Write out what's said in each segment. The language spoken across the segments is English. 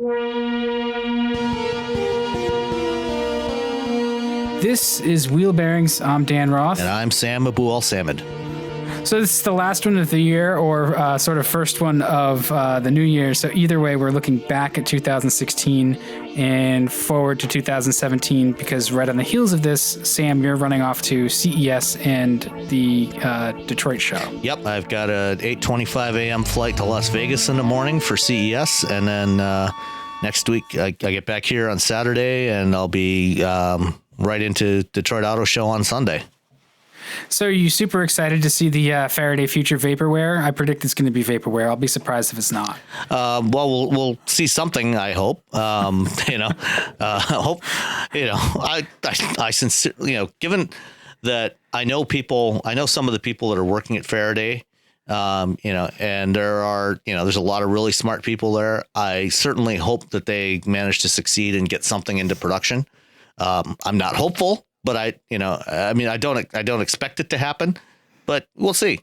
This is Wheelbearings. I'm Dan Roth. And I'm Sam Abu Al-Samad. So this is the last one of the year, or sort of first one of the new year. So either way, we're looking back at 2016 and forward to 2017, because right on the heels of this, Sam, you're running off to CES and the Detroit show. Yep, I've got a 8:25 a.m. flight to Las Vegas in the morning for CES, and then next week I get back here on Saturday, and I'll be right into Detroit Auto Show on Sunday. So are you super excited to see the Faraday Future vaporware? I predict it's going to be vaporware. I'll be surprised if it's not. Well, we'll see something, I hope. Hope, I sincerely, given that I know some of the people that are working at Faraday, and there's a lot of really smart people there. I certainly hope that they manage to succeed and get something into production. I'm not hopeful, but I don't expect it to happen, but we'll see.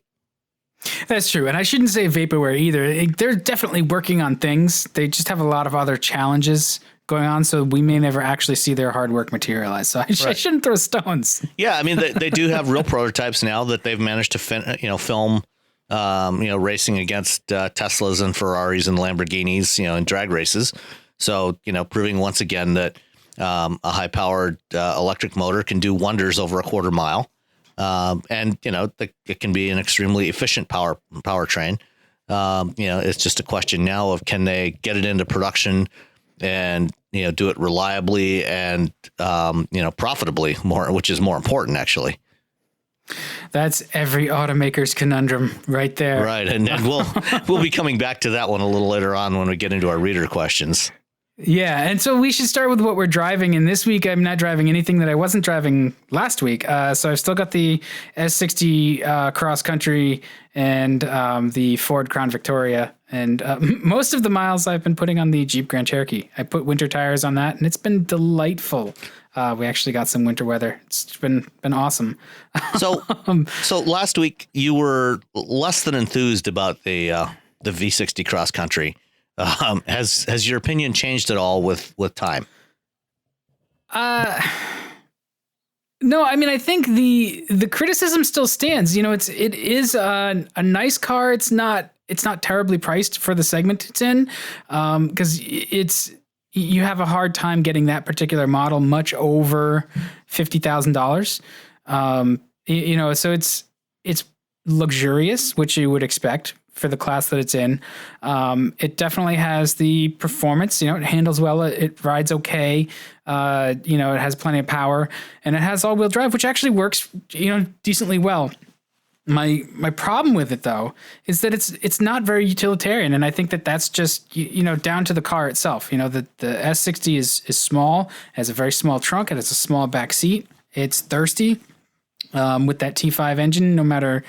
That's true. And I shouldn't say vaporware either. They're definitely working on things. They just have a lot of other challenges going on, so we may never actually see their hard work materialize. So I shouldn't throw stones. Yeah, I mean, they do have real prototypes now that they've managed to film, racing against Teslas and Ferraris and Lamborghinis, in drag races. So, proving once again that a high-powered electric motor can do wonders over a quarter mile. And it can be an extremely efficient powertrain. It's just a question now of, can they get it into production and, do it reliably and, profitably, which is more important, actually. That's every automaker's conundrum right there. Right. And we'll be coming back to that one a little later on when we get into our reader questions. Yeah, and so we should start with what we're driving. And this week, I'm not driving anything that I wasn't driving last week. So I've still got the S60 cross country and the Ford Crown Victoria. And most of the miles I've been putting on the Jeep Grand Cherokee. I put winter tires on that, and it's been delightful. We actually got some winter weather. It's been awesome. So last week you were less than enthused about the V60 cross country. Has your opinion changed at all with time? No, I mean, I think the criticism still stands. It is a nice car. It's not terribly priced for the segment it's in, because you have a hard time getting that particular model much over $50,000. So it's luxurious, which you would expect for the class that it's in. It definitely has the performance, it handles well, it rides okay. It has plenty of power, and it has all-wheel drive, which actually works, decently well. My problem with it, though, is that it's not very utilitarian, and I think that's just, down to the car itself. The S60 is small, has a very small trunk, it has a small back seat. It's thirsty. With that T5 engine, no matter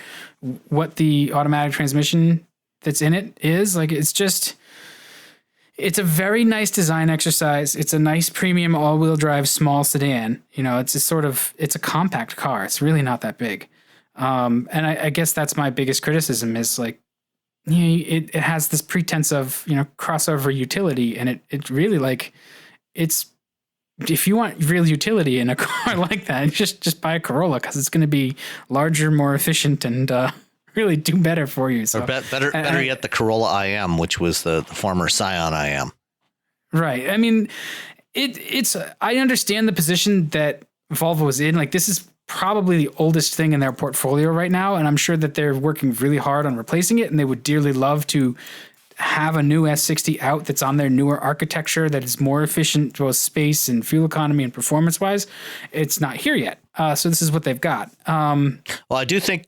what the automatic transmission that's in it is, it's a very nice design exercise. It's a nice premium all-wheel drive small sedan. It's a compact car. It's really not that big. And I guess that's my biggest criticism is it has this pretense of, crossover utility, and it really it's, if you want real utility in a car like that, just buy a Corolla, because it's going to be larger, more efficient, and really do better for you. So or better yet, the Corolla IM, which was the former Scion IM. Right. I mean, it's I understand the position that Volvo is in. This is probably the oldest thing in their portfolio right now, and I'm sure that they're working really hard on replacing it, and they would dearly love to have a new S60 out that's on their newer architecture that is more efficient, both space and fuel economy and performance wise. It's not here yet. So this is what they've got. Well, I do think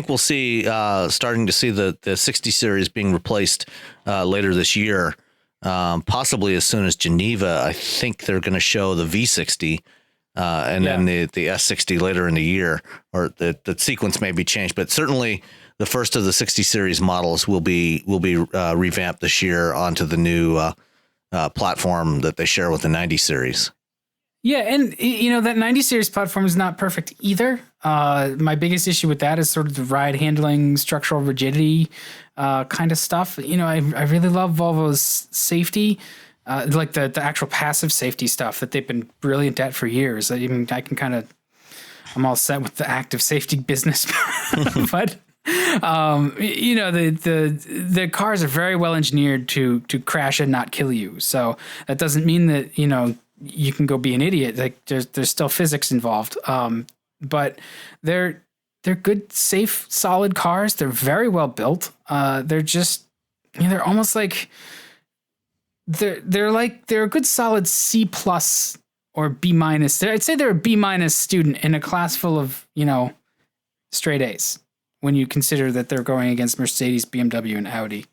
we'll see, starting to see the 60 series being replaced later this year, possibly as soon as Geneva. I think they're going to show the V60 then the S60 later in the year, or the sequence may be changed, but certainly the first of the 60 series models will be revamped this year onto the new platform that they share with the 90 series. Yeah, and that 90 series platform is not perfect either. My biggest issue with that is sort of the ride handling, structural rigidity kind of stuff. I really love Volvo's safety like the actual passive safety stuff that they've been brilliant at for years. I'm all set with the active safety business, but the cars are very well engineered to crash and not kill you. So that doesn't mean that you can go be an idiot. Like there's still physics involved. But they're good, safe, solid cars. They're very well built. They're just they're almost like they're a good solid C plus or B minus. I'd say they're a B minus student in a class full of straight A's when you consider that they're going against Mercedes, BMW, and Audi,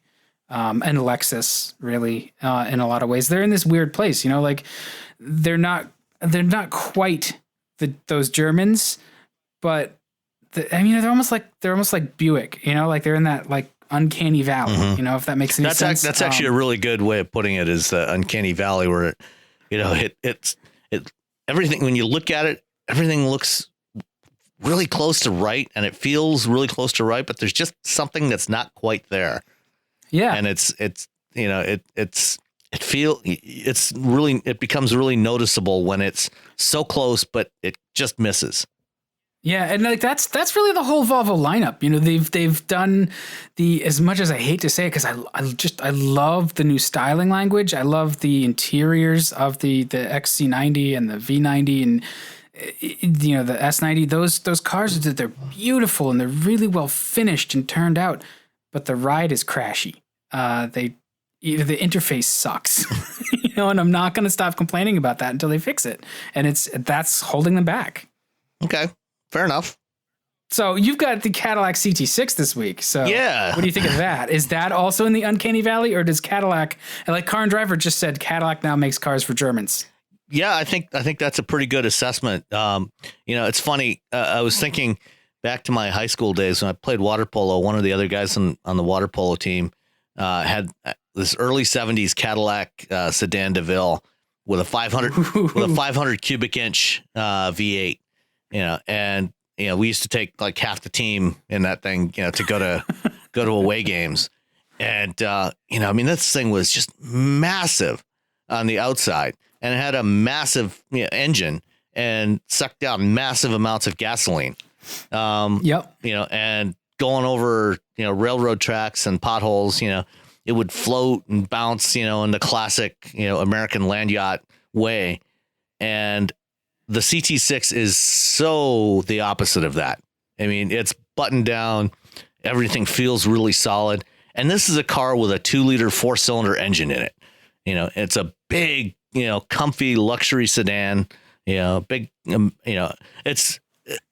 and Lexus. Really, in a lot of ways, they're in this weird place. Like they're not quite those Germans, but they're almost like Buick. Like they're in that like uncanny valley. If that makes any sense. That's actually a really good way of putting it. Is the uncanny valley where it's everything, when you look at it, everything looks really close to right, and it feels really close to right, but there's just something that's not quite there. Yeah, and it becomes really noticeable when it's so close, but it just misses. Yeah, and like that's really the whole Volvo lineup. They've done as much as I hate to say it, because I love the new styling language. I love the interiors of the XC90 and the V90 and the S90. Those cars, they're beautiful and they're really well finished and turned out, but the ride is crashy. The interface sucks. And I'm not going to stop complaining about that until they fix it. And that's holding them back. Okay. Fair enough. So you've got the Cadillac CT6 this week. So yeah, what do you think of that? Is that also in the uncanny valley, or does Cadillac, like Car and Driver just said, Cadillac now makes cars for Germans? Yeah, I think that's a pretty good assessment. It's funny. I was thinking back to my high school days when I played water polo. One of the other guys on the water polo team had this early '70s Cadillac sedan DeVille with a 500 cubic inch V8. And we used to take like half the team in that thing, to go to away games. And, this thing was just massive on the outside, and it had a massive engine and sucked out massive amounts of gasoline. Yep. And going over, railroad tracks and potholes, it would float and bounce, in the classic, American land yacht way. And the CT6 is so the opposite of that. I mean, it's buttoned down. Everything feels really solid. And this is a car with a 2-liter 4-cylinder engine in it. It's a big, comfy luxury sedan, big, it's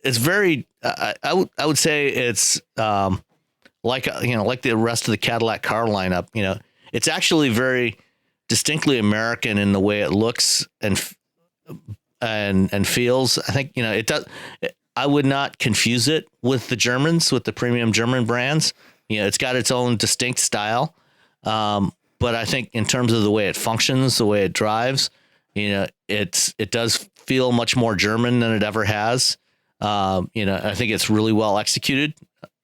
very, I would say it's like the rest of the Cadillac car lineup. It's actually very distinctly American in the way it looks and feels. I think, it does. I would not confuse it with the Germans, with the premium German brands. It's got its own distinct style. But I think in terms of the way it functions, the way it drives, it does feel much more German than it ever has. I think it's really well executed.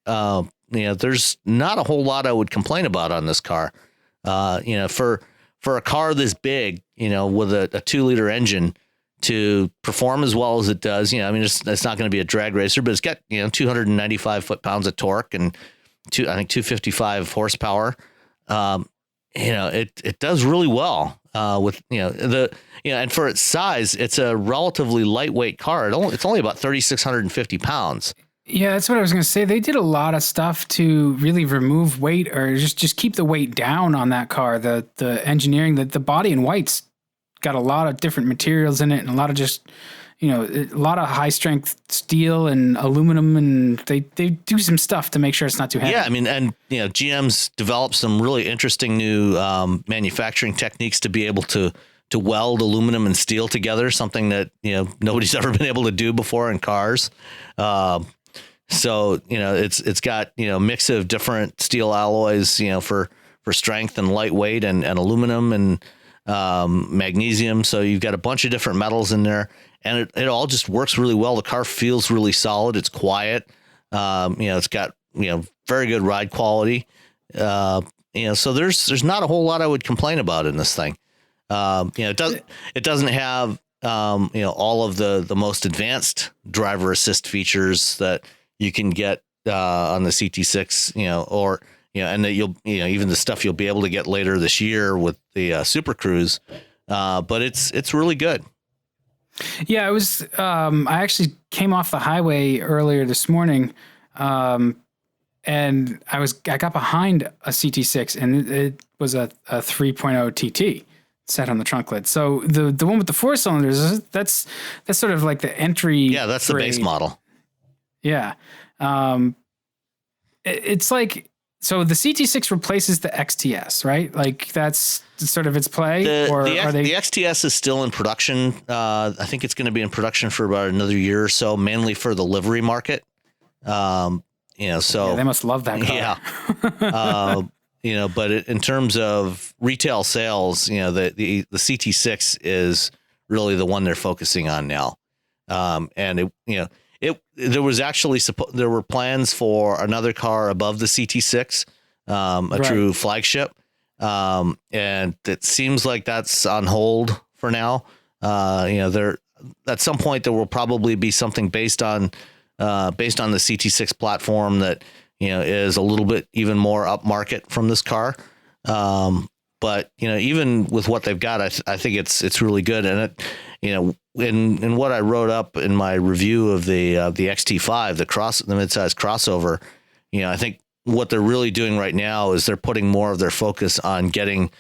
There's not a whole lot I would complain about on this car. For a car this big, with a 2-liter engine to perform as well as it does, it's not going to be a drag racer, but it's got, 295 foot-pounds of torque and 255 horsepower. It does really well, with, and for its size, it's a relatively lightweight car. It's only about 3,650 pounds. Yeah, that's what I was going to say. They did a lot of stuff to really remove weight or just keep the weight down on that car. The engineering, the body in white's got a lot of different materials in it, and a lot of just, a lot of high strength steel and aluminum, and they do some stuff to make sure it's not too heavy. Yeah, and GM's developed some really interesting new manufacturing techniques to be able to weld aluminum and steel together, something that nobody's ever been able to do before in cars. So it's got a mix of different steel alloys, for strength and lightweight, and aluminum and magnesium. So you've got a bunch of different metals in there, and it all just works really well. The car feels really solid. It's quiet. It's got, very good ride quality. So there's not a whole lot I would complain about in this thing. It doesn't have all of the most advanced driver assist features that you can get on the CT6, and that even the stuff you'll be able to get later this year with the Super Cruise. But it's really good. Yeah, it was. I actually came off the highway earlier this morning, and I got behind a CT6, and it was a 3.0 TT set on the trunk lid. So the one with the 4 cylinders, that's sort of like the entry. Yeah, that's grade. The base model. Yeah, it's like. So the CT6 replaces the XTS, right? Like that's sort of its play, the XTS is still in production. I think it's going to be in production for about another year or so, mainly for the livery market. So they must love that car. Yeah. But in terms of retail sales, the CT6 is really the one they're focusing on now. There was actually there were plans for another car above the CT6, true flagship, and it seems like that's on hold for now. There at some point there will probably be something based on the CT6 platform that is a little bit even more upmarket from this car. But even with what they've got, I think it's really good, and it in what I wrote up in my review of the XT5, the midsize crossover, I think what they're really doing right now is they're putting more of their focus on getting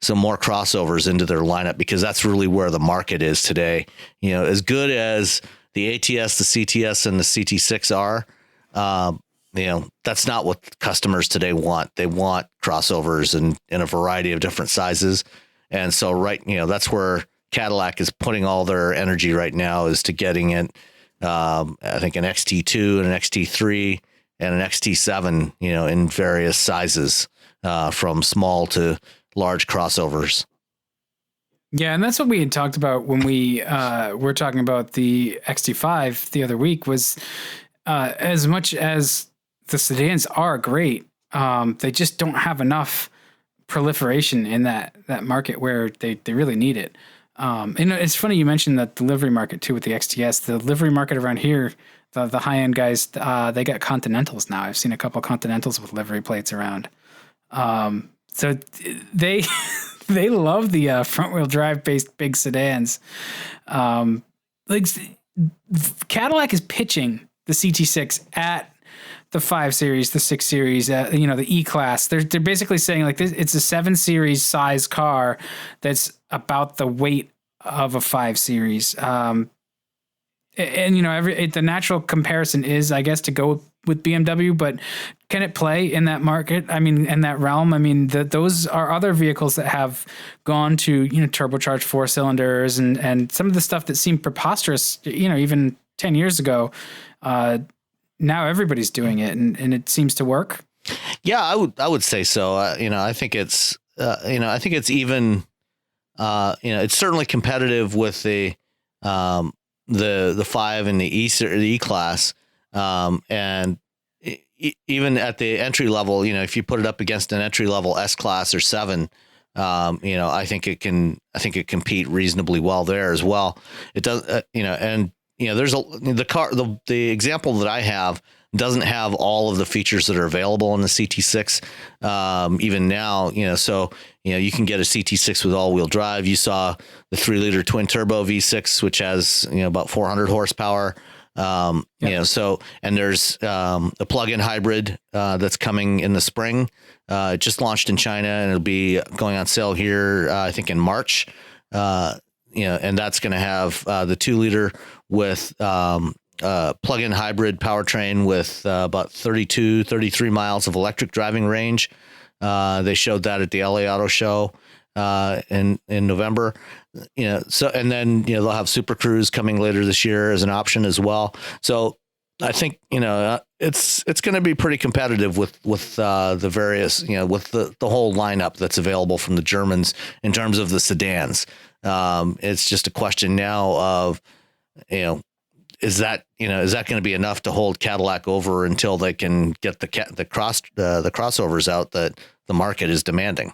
some more crossovers into their lineup, because that's really where the market is today. As good as the ATS, the CTS, and the CT6 are, that's not what customers today want. They want crossovers in a variety of different sizes. And so that's where Cadillac is putting all their energy right now, is to getting it, I think an XT2 and an XT3 and an XT7, in various sizes, from small to large crossovers. Yeah, and that's what we had talked about when we were talking about the XT5 the other week, was as much as the sedans are great, they just don't have enough proliferation in that market where they really need it. And it's funny you mentioned that delivery market too with the XTS. The delivery market around here, the high end guys, they got Continentals now. I've seen a couple of Continentals with livery plates around. So they they love the front wheel drive based big sedans. Like Cadillac is pitching the CT6 at the 5 Series, the 6 Series, the E-Class. They're basically saying like this, it's a 7 Series size car that's about the weight of a 5 Series. The natural comparison is, I guess, to go with BMW, but can it play in that market? I mean, in that realm? I mean, those are other vehicles that have gone to, turbocharged 4 cylinders and some of the stuff that seemed preposterous, even 10 years ago. Now everybody's doing it, and it seems to work. Yeah, I would say so. I think it's even, it's certainly competitive with the 5 and the E-Class. And even at the entry level, if you put it up against an entry level S-Class or 7, I think it can compete reasonably well there as well. It does, there's the example that I have doesn't have all of the features that are available in the CT6. Even now, so, you can get a CT6 with all wheel drive. You saw the 3-liter twin turbo V6, which has, about 400 horsepower. And there's a plug-in hybrid that's coming in the spring. It just launched in China, and it'll be going on sale here, I think in March. And that's going to have the 2-liter with plug-in hybrid powertrain with about 33 miles of electric driving range. They showed that at the LA Auto Show in November. So, and then they'll have Super Cruise coming later this year as an option as well. So I think it's going to be pretty competitive with the various with the whole lineup that's available from the Germans in terms of the sedans. It's just a question now of is that going to be enough to hold Cadillac over until they can get the crossovers out that the market is demanding?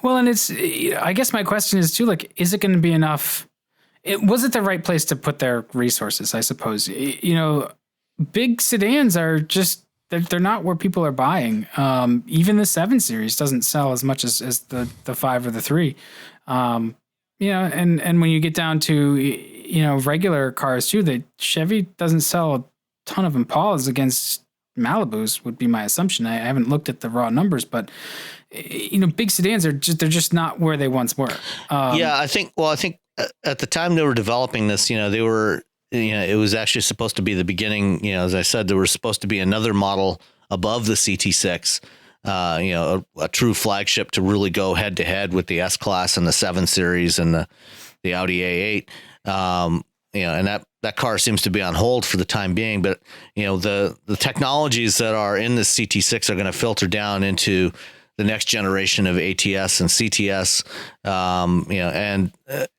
Well, and I guess my question is too, like, is it going to be enough? Was it the right place to put their resources? I suppose, big sedans are just, they're not where people are buying. Even the 7 Series doesn't sell as much as the 5 or the 3. And when you get down to, regular cars too, Chevy doesn't sell a ton of Impalas against Malibus, would be my assumption. I haven't looked at the raw numbers, but big sedans they're just not where they once were. I think at the time they were developing this, they were, it was actually supposed to be the beginning. As I said, there was supposed to be another model above the CT6, a true flagship to really go head to head with the S-Class and the 7 Series and the Audi A8. And that car seems to be on hold for the time being. But, the technologies that are in the CT6 are going to filter down into the next generation of ATS and CTS, and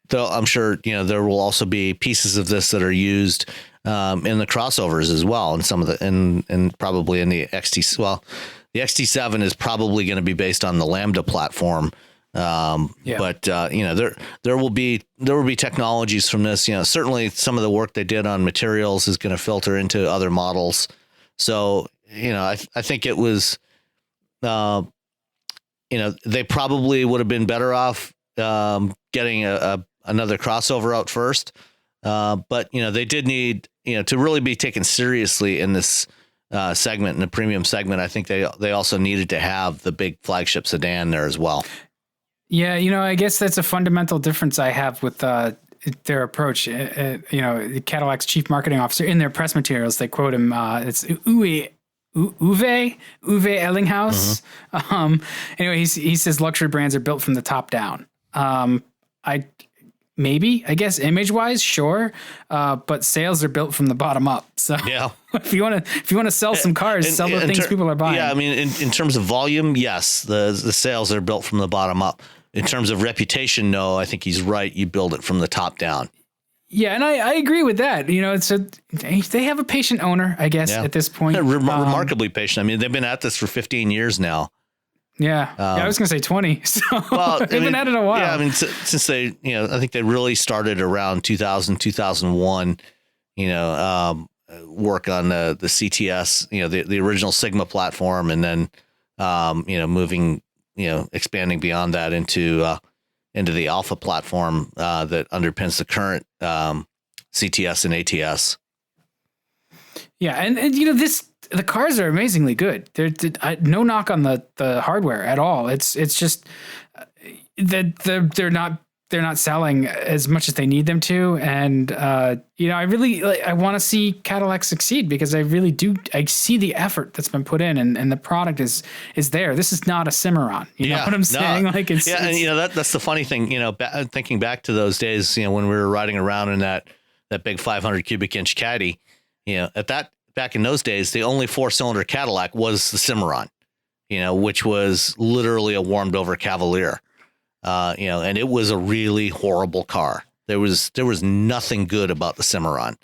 though I'm sure, there will also be pieces of this that are used in the crossovers as well. And some of and probably in the XT. Well, the XT7 is probably going to be based on the Lambda platform. But there will be technologies from this. Certainly some of the work they did on materials is going to filter into other models. So I think it was, they probably would have been better off getting another crossover out first. But they did need to really be taken seriously in this segment, in the premium segment. I think they also needed to have the big flagship sedan there as well. Yeah, I guess that's a fundamental difference I have with their approach. Cadillac's chief marketing officer, in their press materials, they quote him. It's Uwe Ellinghaus. Anyway, he says luxury brands are built from the top down. I guess image wise, sure, but sales are built from the bottom up. So yeah, if you want to sell some cars, sell the things people are buying. Yeah, I mean, in terms of volume, yes, the sales are built from the bottom up. In terms of reputation, no, I think he's right. You build it from the top down. Yeah, and I agree with that. They have a patient owner, I guess, at this point. Remarkably patient. I mean, they've been at this for 15 years now. Yeah, I was going to say 20. So they've been at it a while. Yeah, I mean, since they, I think they really started around 2000, 2001, work on the CTS, the original Sigma platform, and then, moving, expanding beyond that into the Alpha platform that underpins the current CTS and ATS. Yeah, and the cars are amazingly good. They're no knock on the hardware at all. It's just that they're not selling as much as they need them to, and I really I want to see Cadillac succeed because I really do. I see the effort that's been put in, and the product is there. This is not a Cimarron. You know what I'm saying? Like it's that's the funny thing. Thinking back to those days, when we were riding around in that big 500 cubic inch Caddy, back in those days, the only 4-cylinder Cadillac was the Cimarron, which was literally a warmed over Cavalier. And it was a really horrible car. There was nothing good about the Cimarron.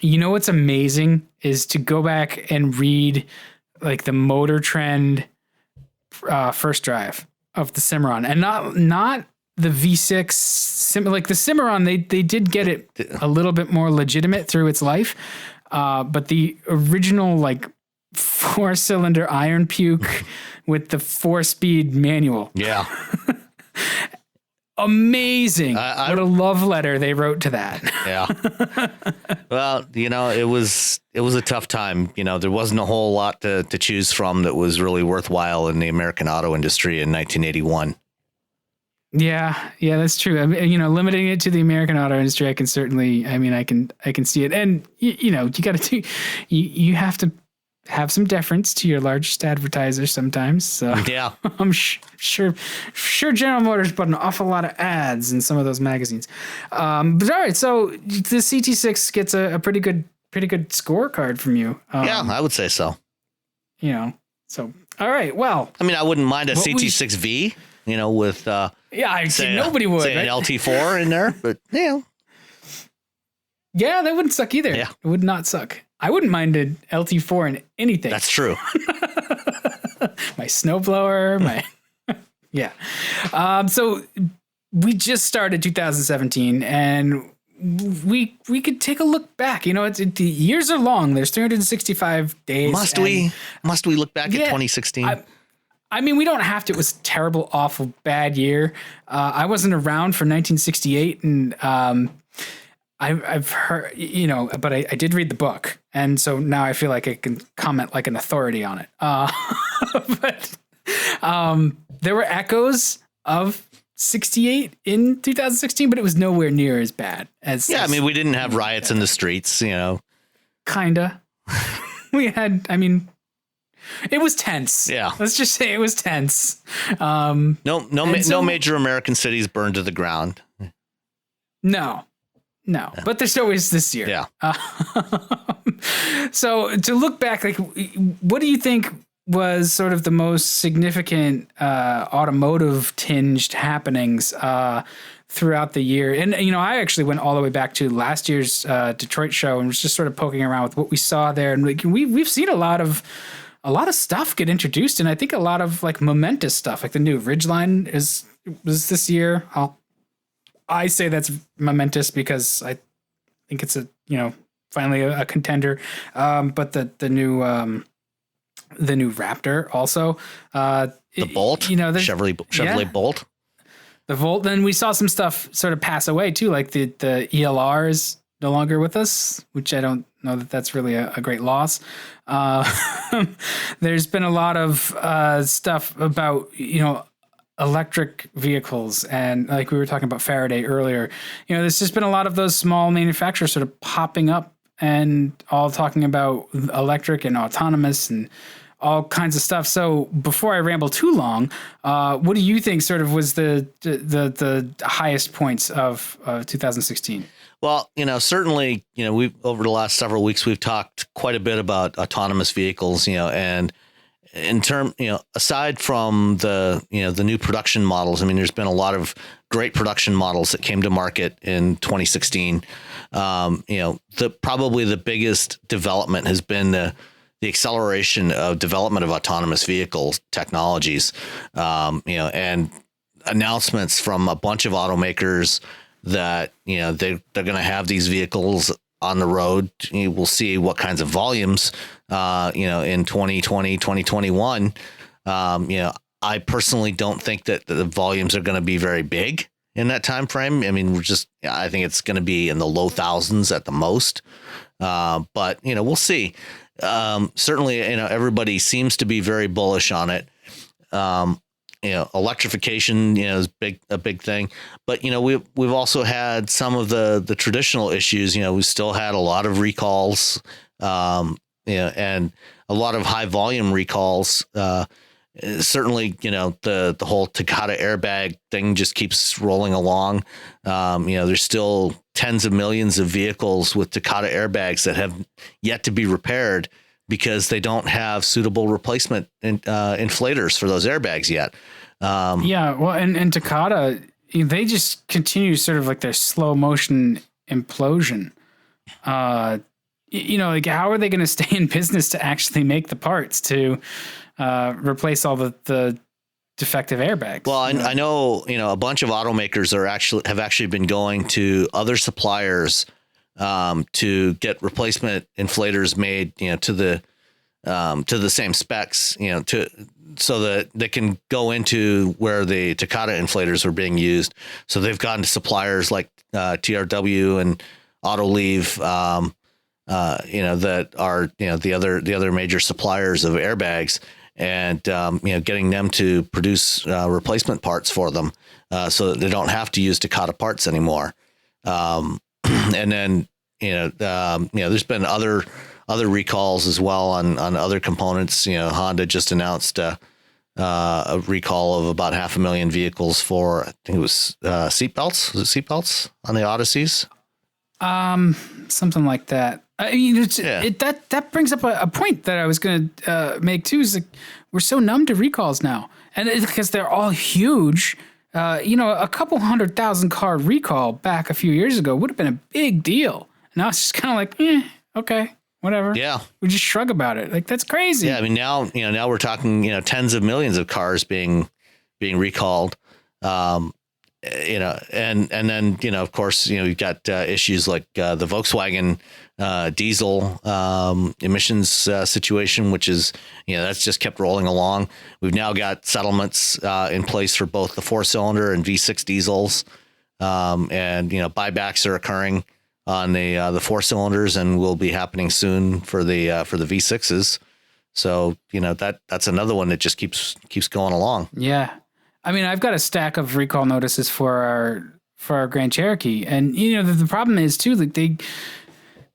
What's amazing is to go back and read like the Motor Trend first drive of the Cimarron, and not the V6. Like the Cimarron, they did get it a little bit more legitimate through its life, but the original like 4-cylinder Iron Puke with the 4-speed manual. Yeah. Amazing. What a love letter they wrote to that. Yeah. Well, it was a tough time. There wasn't a whole lot to choose from that was really worthwhile in the American auto industry in 1981. Yeah, that's true. I mean, limiting it to the American auto industry, I can certainly, I can see it. And, you got to you have to have some deference to your largest advertiser sometimes. So yeah, I'm sure General Motors put an awful lot of ads in some of those magazines. But all right, so the CT6 gets a pretty good scorecard from you. Yeah, I would say so. So all right, well, I mean, I wouldn't mind a CT6V. With I say nobody would, say right? an LT4 in there, but yeah, that wouldn't suck either. Yeah, it would not suck. I wouldn't mind an LT4 in anything. That's true. My snowblower, Yeah. So we just started 2017, and we could take a look back. You know, the years are long. There's 365 days. Must we look back at 2016? I mean, we don't have to. It was a terrible, awful, bad year. I wasn't around for 1968, and I've heard, you know, but I did read the book, and so now I feel like I can comment like an authority on it. But there were echoes of 68 in 2016, but it was nowhere near as bad as. Yeah, I mean, we didn't have riots in the streets, you know. Kinda. We had. I mean, it was tense. Yeah, let's just say it was tense. No major American cities burned to the ground. No, but there's always this year. Yeah. So to look back, like, what do you think was sort of the most significant automotive tinged happenings throughout the year? And, you know, I actually went all the way back to last year's Detroit show and was just sort of poking around with what we saw there. And like, we've seen a lot of stuff get introduced, and I think a lot of like momentous stuff, like the new Ridgeline was this year. I say that's momentous because I think it's finally a contender. But the new Raptor also, the Bolt, you know, the Chevrolet Bolt, the Volt. Then we saw some stuff sort of pass away too, like the ELR is no longer with us, which I don't know that that's really a great loss. There's been a lot of stuff about, you know, electric vehicles, and like we were talking about Faraday earlier, you know, there's just been a lot of those small manufacturers sort of popping up and all talking about electric and autonomous and all kinds of stuff. So before I ramble too long, what do you think sort of was the highest points of 2016? Well, you know, certainly, you know, we've over the last several weeks, we've talked quite a bit about autonomous vehicles, you know, and in term, you know, aside from the new production models, I mean, there's been a lot of great production models that came to market in 2016. You know, probably the biggest development has been the acceleration of development of autonomous vehicles technologies, you know, and announcements from a bunch of automakers that, you know, they're going to have these vehicles on the road. We'll see what kinds of volumes, you know, in 2020, 2021. You know, I personally don't think that the volumes are going to be very big in that time frame. I mean, I think it's going to be in the low thousands at the most. But, you know, we'll see. Certainly, you know, everybody seems to be very bullish on it. You know, electrification, you know, is a big thing, but, you know, we've also had some of the traditional issues. You know, we still had a lot of recalls, you know, and a lot of high volume recalls. Certainly, you know, the whole Takata airbag thing just keeps rolling along. You know, there's still tens of millions of vehicles with Takata airbags that have yet to be repaired because they don't have suitable replacement inflators for those airbags yet. Yeah, well, and Takata, they just continue sort of like their slow motion implosion. You know, like, how are they going to stay in business to actually make the parts to replace all the defective airbags? Well, I know, you know, a bunch of automakers have actually been going to other suppliers to get replacement inflators made, you know, to the same specs, you know, so that they can go into where the Takata inflators were being used. So they've gone to suppliers like TRW and Autoleave, you know, that are, you know, the other major suppliers of airbags, and you know, getting them to produce replacement parts for them, so that they don't have to use Takata parts anymore. And then, you know, there's been other recalls as well on other components. You know, Honda just announced a recall of about 500,000 vehicles for, I think it was seatbelts. Was it seatbelts on the Odysseys? Something like that. I mean, that brings up a point that I was going to make too. Is like, we're so numb to recalls now, and it's because they're all huge. You know, a couple 100,000 car recall back a few years ago would have been a big deal. Now it's just kind of like, okay, whatever. Yeah, we just shrug about it. Like, that's crazy. Yeah, I mean, now we're talking, you know, tens of millions of cars being being recalled. And then, of course, you've got issues like the Volkswagen diesel emissions situation, which is, that's just kept rolling along. We've now got settlements in place for both the 4-cylinder and V6 diesels. And buybacks are occurring on the 4-cylinders and will be happening soon for the V6s. So, that's another one that just keeps going along. Yeah. I mean, I've got a stack of recall notices for our Grand Cherokee, and the problem is too, like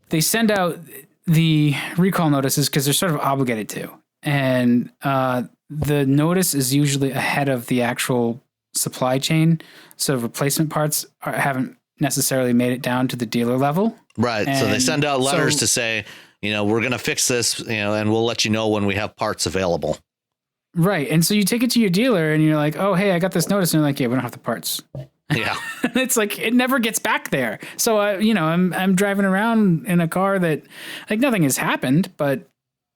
they send out the recall notices because they're sort of obligated to, and the notice is usually ahead of the actual supply chain, so replacement parts haven't necessarily made it down to the dealer level. Right. So they send out letters to say, we're going to fix this, and we'll let you know when we have parts available. Right. And so you take it to your dealer and you're like, oh, hey, I got this notice. And they're like, yeah, we don't have the parts. Yeah. It's like, it never gets back there. So, I'm driving around in a car that like nothing has happened, but,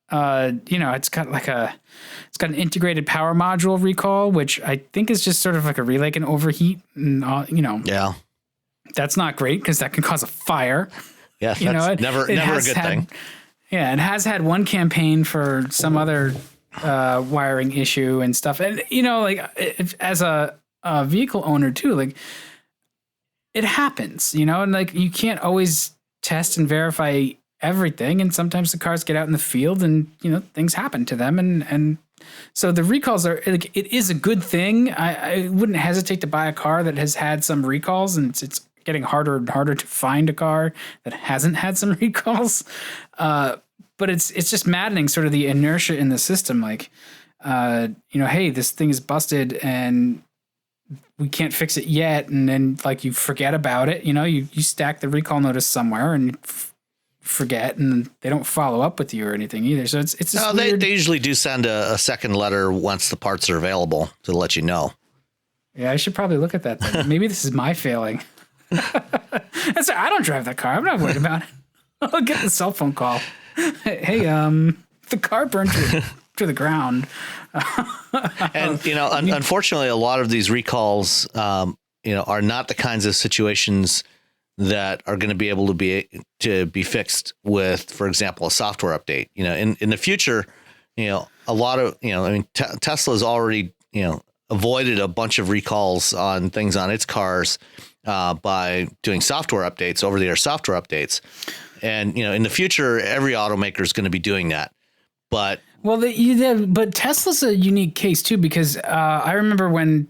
it's got an integrated power module recall, which I think is just sort of like a relay can overheat and, Yeah. That's not great because that can cause a fire. Yeah. That's never a good thing. Yeah. It has had one campaign for some other wiring issue and stuff. And, as a vehicle owner too, like it happens, and like you can't always test and verify everything. And sometimes the cars get out in the field and, things happen to them. And so the recalls are like, it is a good thing. I wouldn't hesitate to buy a car that has had some recalls, and it's getting harder and harder to find a car that hasn't had some recalls. But it's just maddening, sort of the inertia in the system. Like, hey, this thing is busted and we can't fix it yet. And then like you forget about it. You stack the recall notice somewhere and forget, and they don't follow up with you or anything either. So it's just weird. They usually do send a second letter once the parts are available to let you know. Yeah, I should probably look at that then. Maybe this is my failing. I don't drive that car. I'm not worried about it. I'll get the cell phone call. Hey, the car burned to the ground. And, unfortunately, a lot of these recalls, are not the kinds of situations that are going to be able to be fixed with, for example, a software update. In the future, a lot of, Tesla's already, avoided a bunch of recalls on things on its cars by doing software updates, over-the-air software updates. And, in the future, every automaker is going to be doing that. But but Tesla's a unique case, too, because I remember when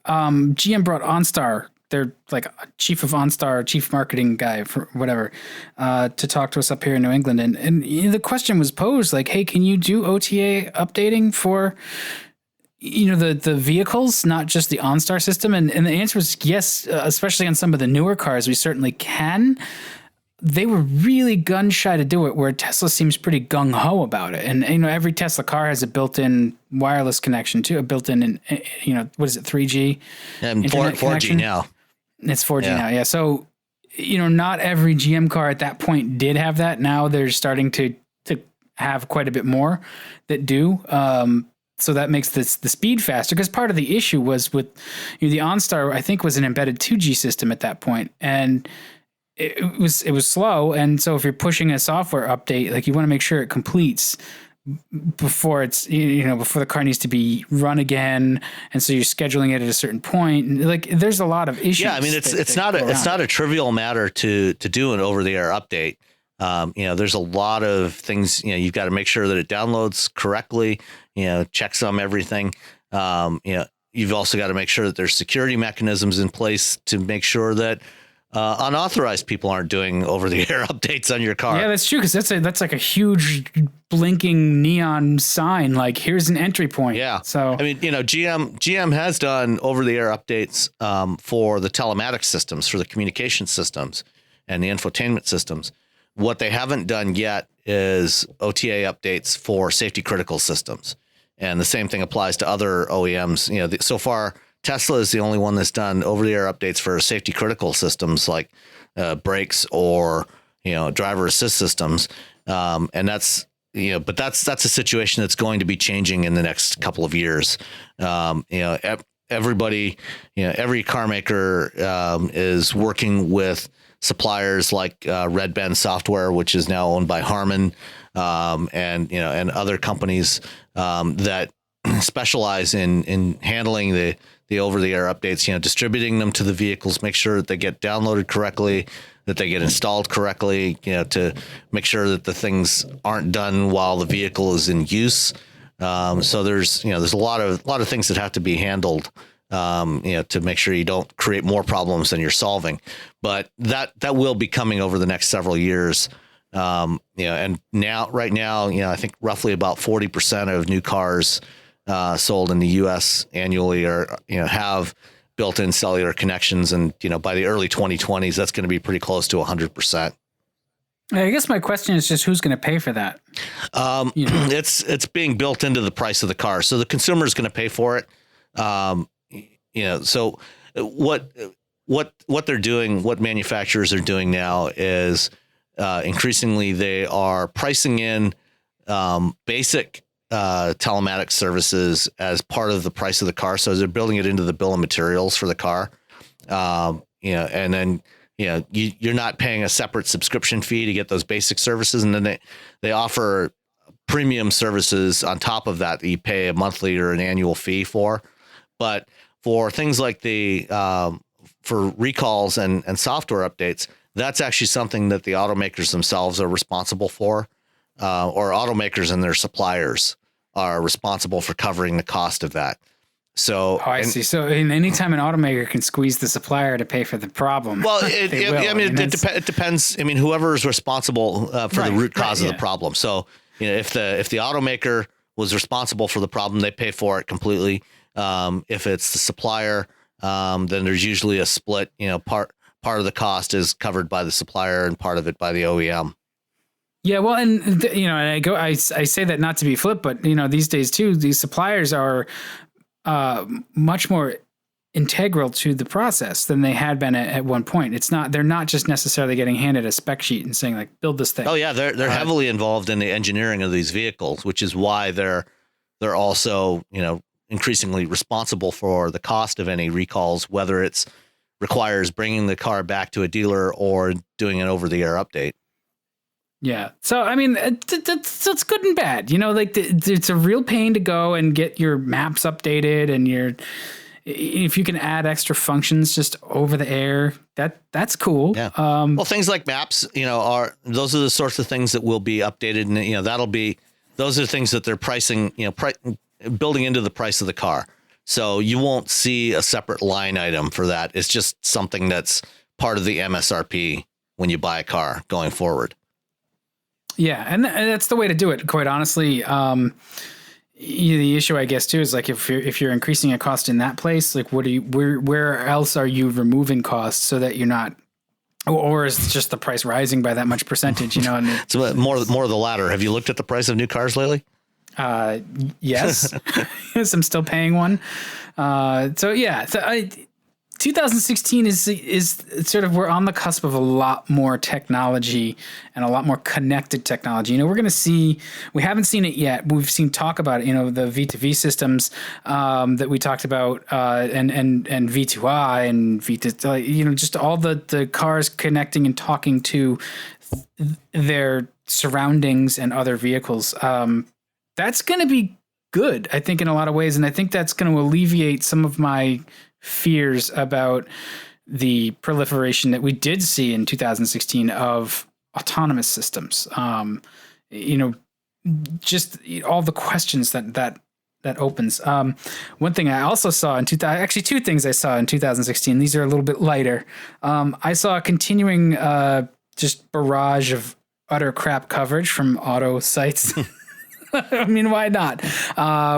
GM brought OnStar, their like chief of OnStar, chief marketing guy for whatever, to talk to us up here in New England. And the question was posed like, hey, can you do OTA updating for the vehicles, not just the OnStar system? And the answer was yes, especially on some of the newer cars, we certainly can. They were really gun shy to do it, where Tesla seems pretty gung ho about it. And, every Tesla car has a built-in wireless connection too, a built-in, what is it, 3G? And 4G now. It's 4G now. Yeah. So, not every GM car at that point did have that. Now they're starting to have quite a bit more that do. So that makes the speed faster, because part of the issue was with the OnStar, I think, was an embedded 2G system at that point, and it was slow. And so if you're pushing a software update, like you want to make sure it completes before it's before the car needs to be run again, and so you're scheduling it at a certain point. And like there's a lot of issues. Yeah, I mean it's not a trivial matter to do an over-the-air update. There's a lot of things, you've got to make sure that it downloads correctly, checks on everything. You've also got to make sure that there's security mechanisms in place to make sure that unauthorized people aren't doing over-the-air updates on your car. Yeah, that's true, because that's like a huge blinking neon sign, like here's an entry point. Yeah. So I mean, GM has done over-the-air updates for the telematics systems, for the communication systems, and the infotainment systems. What they haven't done yet is OTA updates for safety critical systems, and the same thing applies to other OEMs. So far, Tesla is the only one that's done over-the-air updates for safety critical systems like brakes or driver assist systems, and that's that's a situation that's going to be changing in the next couple of years. everybody, every car maker is working with suppliers like Red Bend Software, which is now owned by Harman, and other companies that specialize in handling the over-the-air updates, distributing them to the vehicles, make sure that they get downloaded correctly, that they get installed correctly, to make sure that the things aren't done while the vehicle is in use. So there's a lot of things that have to be handled, to make sure you don't create more problems than you're solving. But that will be coming over the next several years. And right now, I think roughly about 40% of new cars sold in the U.S. annually have built-in cellular connections, and by the early 2020s, that's going to be pretty close to 100%. I guess my question is just who's going to pay for that? It's being built into the price of the car, so the consumer is going to pay for it. So what they're doing, what manufacturers are doing now is increasingly they are pricing in basic telematics services as part of the price of the car. So they're building it into the bill of materials for the car. And then, you're not paying a separate subscription fee to get those basic services. And then they offer premium services on top of that you pay a monthly or an annual fee for. But for things like for recalls and software updates, that's actually something that the automakers themselves are responsible for, or automakers and their suppliers are responsible for covering the cost of that. So I see. So anytime an automaker can squeeze the supplier to pay for the problem. Well, it depends. I mean, whoever is responsible for the root cause of the problem. So, if the automaker was responsible for the problem, they pay for it completely. If it's the supplier, then there's usually a split. Part of the cost is covered by the supplier and part of it by the OEM. Yeah, well, and I say that not to be flip, but these days too, these suppliers are much more integral to the process than they had been at one point. They're not just necessarily getting handed a spec sheet and saying like, build this thing. Oh yeah, they're heavily involved in the engineering of these vehicles, which is why they're also increasingly responsible for the cost of any recalls, whether it's requires bringing the car back to a dealer or doing an over-the-air update. Yeah. So, I mean, that's good and bad. It's a real pain to go and get your maps updated and if you can add extra functions just over the air, that's cool. Yeah. Well, things like maps, those are the sorts of things that will be updated, and, those are the things that they're pricing, building into the price of the car. So you won't see a separate line item for that. It's just something that's part of the MSRP when you buy a car going forward. Yeah, and that's the way to do it. Quite honestly, the issue, I guess, too, is like if you're increasing a cost in that place, like where else are you removing costs so that you're not, or is just the price rising by that much percentage? And it's more of the latter. Have you looked at the price of new cars lately? Yes, yes, I'm still paying one. 2016 is sort of, we're on the cusp of a lot more technology and a lot more connected technology. We're going to see, we haven't seen it yet. We've seen talk about it, the V2V systems that we talked about, and V2I and V2, just all the cars connecting and talking to their surroundings and other vehicles. That's going to be good, I think, in a lot of ways. And I think that's going to alleviate some of my fears about the proliferation that we did see in 2016 of autonomous systems. Just all the questions that opens. One thing I also saw actually two things I saw in 2016. These are a little bit lighter. I saw a continuing just barrage of utter crap coverage from auto sites. I mean, why not?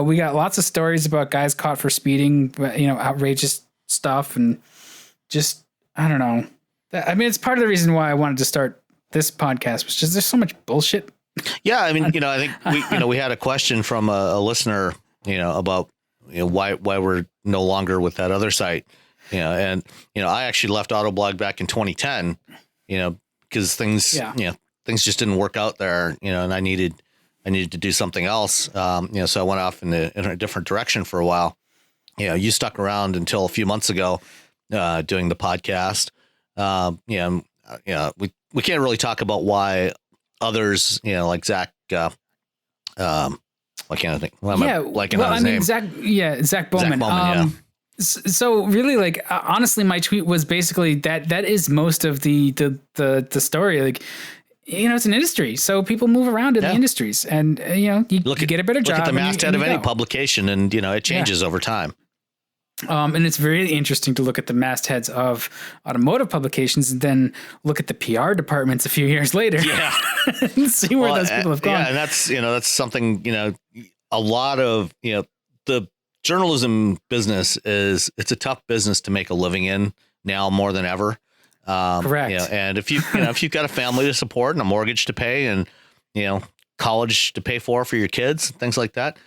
We got lots of stories about guys caught for speeding, outrageous stuff, and just, I don't know. I mean, it's part of the reason why I wanted to start this podcast, was just there's so much bullshit. Yeah, I mean, I think we had a question from a listener, about why we're no longer with that other site, and I actually left Autoblog back in 2010, because things just didn't work out there, and I needed to do something else. So I went off in a different direction for a while. you stuck around until a few months ago, doing the podcast. We can't really talk about why others, like Zach, why can't I think? Why am I blanking on his name? Zach Bowman. So really, like, honestly, my tweet was basically that is most of the story. Like, it's an industry, so people move around in the industries, and you get a better job. Look at the masthead of any publication, and it changes over time. And it's very interesting to look at the mastheads of automotive publications and then look at the PR departments a few years later. Yeah. And see where those people have gone. Yeah. And that's something, a lot of, the journalism business it's a tough business to make a living in now more than ever. Correct. And if if you've got a family to support and a mortgage to pay and, college to pay for your kids, things like that,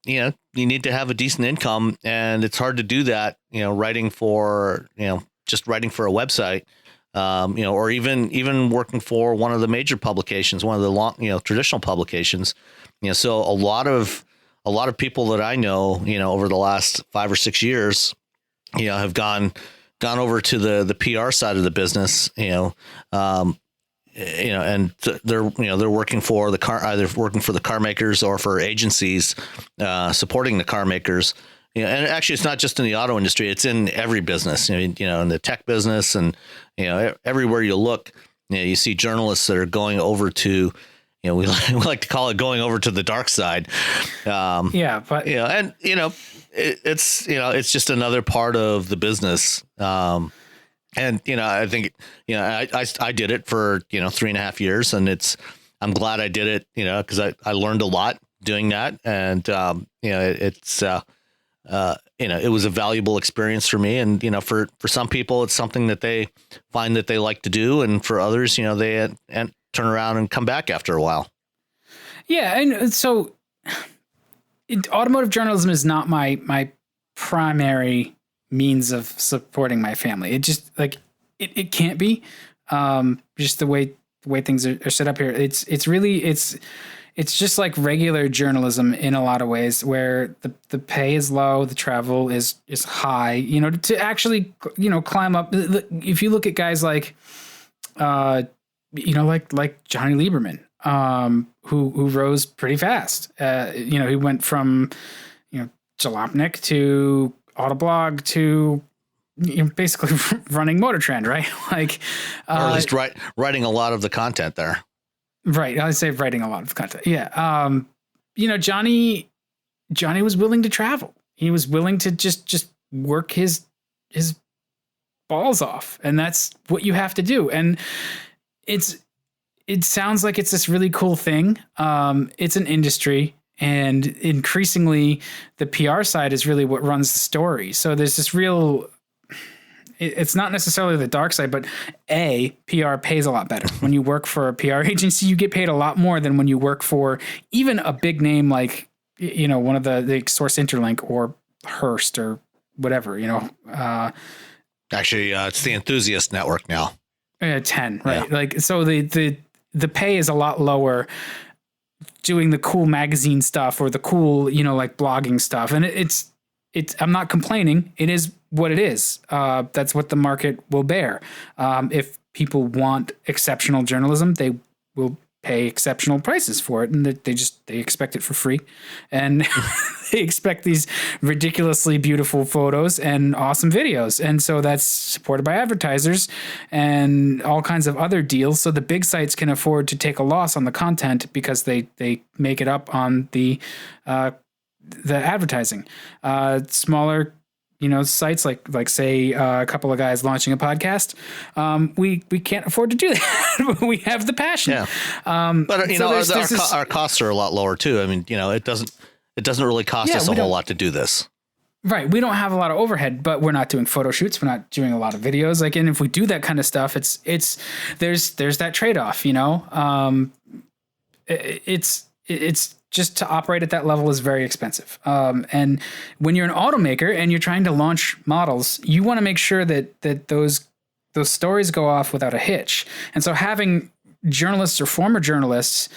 you need to have a decent income, and it's hard to do that, writing for, just writing for a website, or even working for one of the major publications, one of the long, traditional publications, so a lot of people that I know, over the last 5 or 6 years, have gone over to the PR side of the business, and they're working for the car, either working for the car makers or for agencies, supporting the car makers. And actually, it's not just in the auto industry; it's in every business. In the tech business, and everywhere you look, you see journalists that are going over to, we like to call it going over to the dark side. It's just another part of the business. And, I think, I did it for, 3.5 years, and I'm glad I did it, because I learned a lot doing that. And, it was a valuable experience for me. And, for some people, it's something that they find that they like to do. And for others, they turn around and come back after a while. Yeah. And so automotive journalism is not my primary means of supporting my family. It just it can't be, just the way things are set up here. It's just like regular journalism in a lot of ways, where the pay is low, the travel is high, to actually, climb up. If you look at guys like, like Johnny Lieberman, who rose pretty fast. He went from, Jalopnik to Autoblog to basically running Motor Trend, right? Or at least writing a lot of the content there. Right. I say writing a lot of the content. Yeah. Johnny was willing to travel. He was willing to just work his balls off. And that's what you have to do. And it sounds like it's this really cool thing. It's an industry. And increasingly, the PR side is really what runs the story. So there's this real, it's not necessarily the dark side, but PR pays a lot better. When you work for a PR agency, you get paid a lot more than when you work for even a big name like, one of the Source Interlink or Hearst or whatever, Actually, it's the Enthusiast Network now. 10, right? Yeah. So the pay is a lot lower doing the cool magazine stuff or the cool, blogging stuff. And it's I'm not complaining. It is what it is. That's what the market will bear. If people want exceptional journalism, they will pay exceptional prices for it. And they expect it for free. And they expect these ridiculously beautiful photos and awesome videos. And so that's supported by advertisers and all kinds of other deals. So the big sites can afford to take a loss on the content because they make it up on the advertising. Smaller, sites like say a couple of guys launching a podcast, we can't afford to do that, but we have the passion. Yeah. But our costs are a lot lower too. I mean, it doesn't really cost us a whole lot to do this. Right. We don't have a lot of overhead, but we're not doing photo shoots. We're not doing a lot of videos. And if we do that kind of stuff, there's that trade-off, it's just to operate at that level is very expensive. And when you're an automaker and you're trying to launch models, you want to make sure that those stories go off without a hitch. And so having journalists or former journalists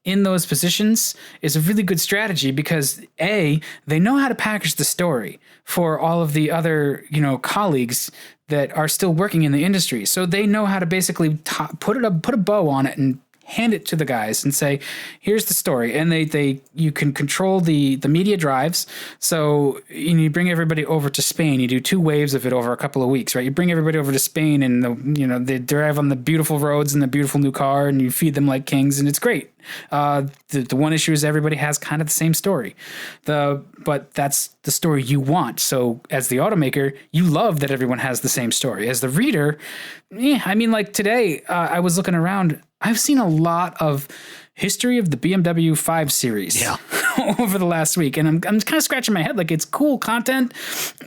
in those positions is a really good strategy because A, they know how to package the story for all of the other, colleagues that are still working in the industry. So they know how to basically put a bow on it and hand it to the guys and say, here's the story. And you can control the media drives. So you bring everybody over to Spain. You do 2 waves of it over a couple of weeks, right? You bring everybody over to Spain and they drive on the beautiful roads and the beautiful new car and you feed them like kings and it's great. The one issue is everybody has kind of the same story, but that's the story you want. So as the automaker, you love that everyone has the same story. As the reader, like today, I was looking around. I've seen a lot of history of the BMW 5 Series over the last week, and I'm kind of scratching my head. Like, it's cool content,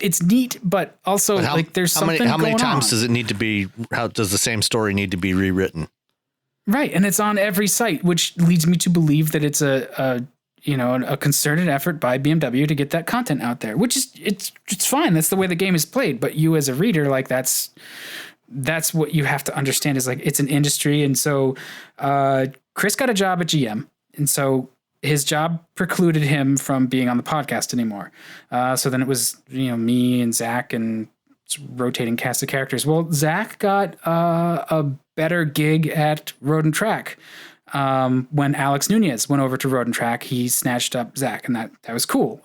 it's neat, but also there's something going on. How many times does it need to be? How does the same story need to be rewritten? Right, and it's on every site, which leads me to believe that it's a concerted effort by BMW to get that content out there, which is it's fine. That's the way the game is played. But you as a reader, like that's what you have to understand is like it's an industry. And so Chris got a job at GM, and so his job precluded him from being on the podcast anymore. So then it was me and Zach and rotating cast of characters. Well, Zach got a better gig at Road and Track. When Alex Nunez went over to Road and Track, he snatched up Zach, and that was cool.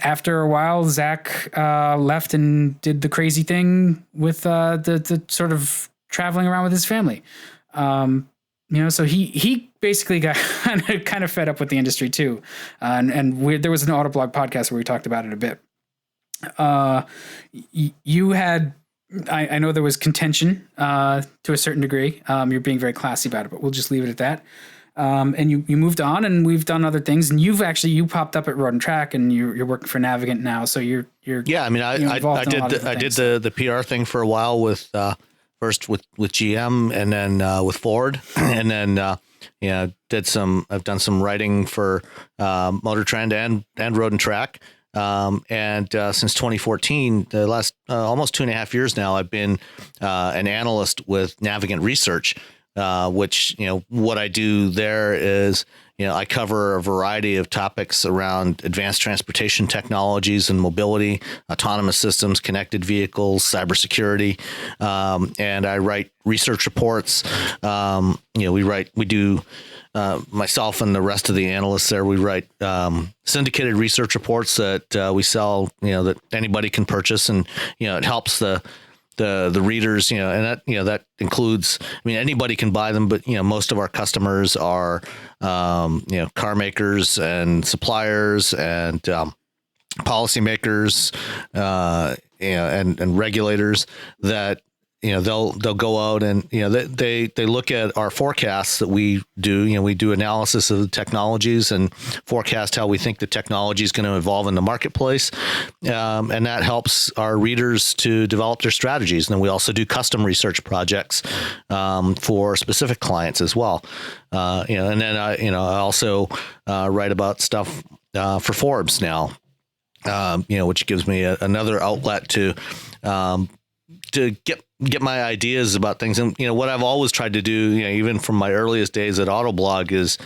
After a while, Zach left and did the crazy thing with the sort of traveling around with his family. So he basically got kind of fed up with the industry too. And there was an Autoblog podcast where we talked about it a bit. You had, I know there was contention to a certain degree. You're being very classy about it, but we'll just leave it at that. And you moved on, and we've done other things. And you popped up at Road and Track, and you're working for Navigant now. So you're yeah. I mean, I did the PR thing for a while with first with GM, and then with Ford, and then I've done some writing for Motor Trend and Road and Track. Since 2014, the last almost 2.5 years now, I've been an analyst with Navigant Research, which, what I do there is, I cover a variety of topics around advanced transportation technologies and mobility, autonomous systems, connected vehicles, cybersecurity. And I write research reports. We do myself and the rest of the analysts there, we write syndicated research reports that we sell, that anybody can purchase, and it helps the readers, and that includes, anybody can buy them, but most of our customers are car makers and suppliers and policymakers, and regulators that they'll go out and they look at our forecasts that we do. We do analysis of the technologies and forecast how we think the technology is going to evolve in the marketplace, and that helps our readers to develop their strategies. And then we also do custom research projects for specific clients as well. And then I also write about stuff for Forbes now, which gives me another outlet to get my ideas about things. And, what I've always tried to do, even from my earliest days at Autoblog, is,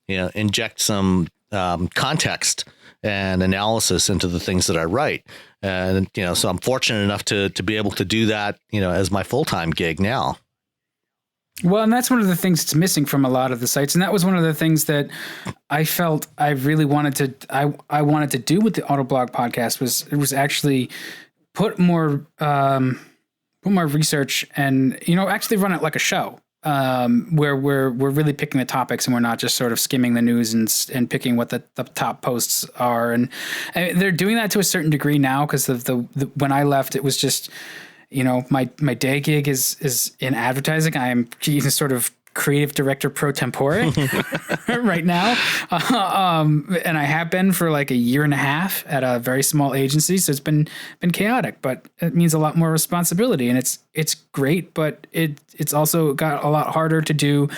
inject some context and analysis into the things that I write. And, so I'm fortunate enough to be able to do that, as my full-time gig now. Well, and that's one of the things that's missing from a lot of the sites. And that was one of the things that I felt I really wanted to, I wanted to do with the Autoblog podcast was actually put more research and, actually run it like a show, where we're really picking the topics and we're not just sort of skimming the news and picking what the top posts are. And they're doing that to a certain degree now because of the when I left, it was just, my day gig is in advertising. I am sort of creative director pro tempore right now. And I have been for like a year and a half at a very small agency. So it's been chaotic, but it means a lot more responsibility, and it's great, but it's also got a lot harder to do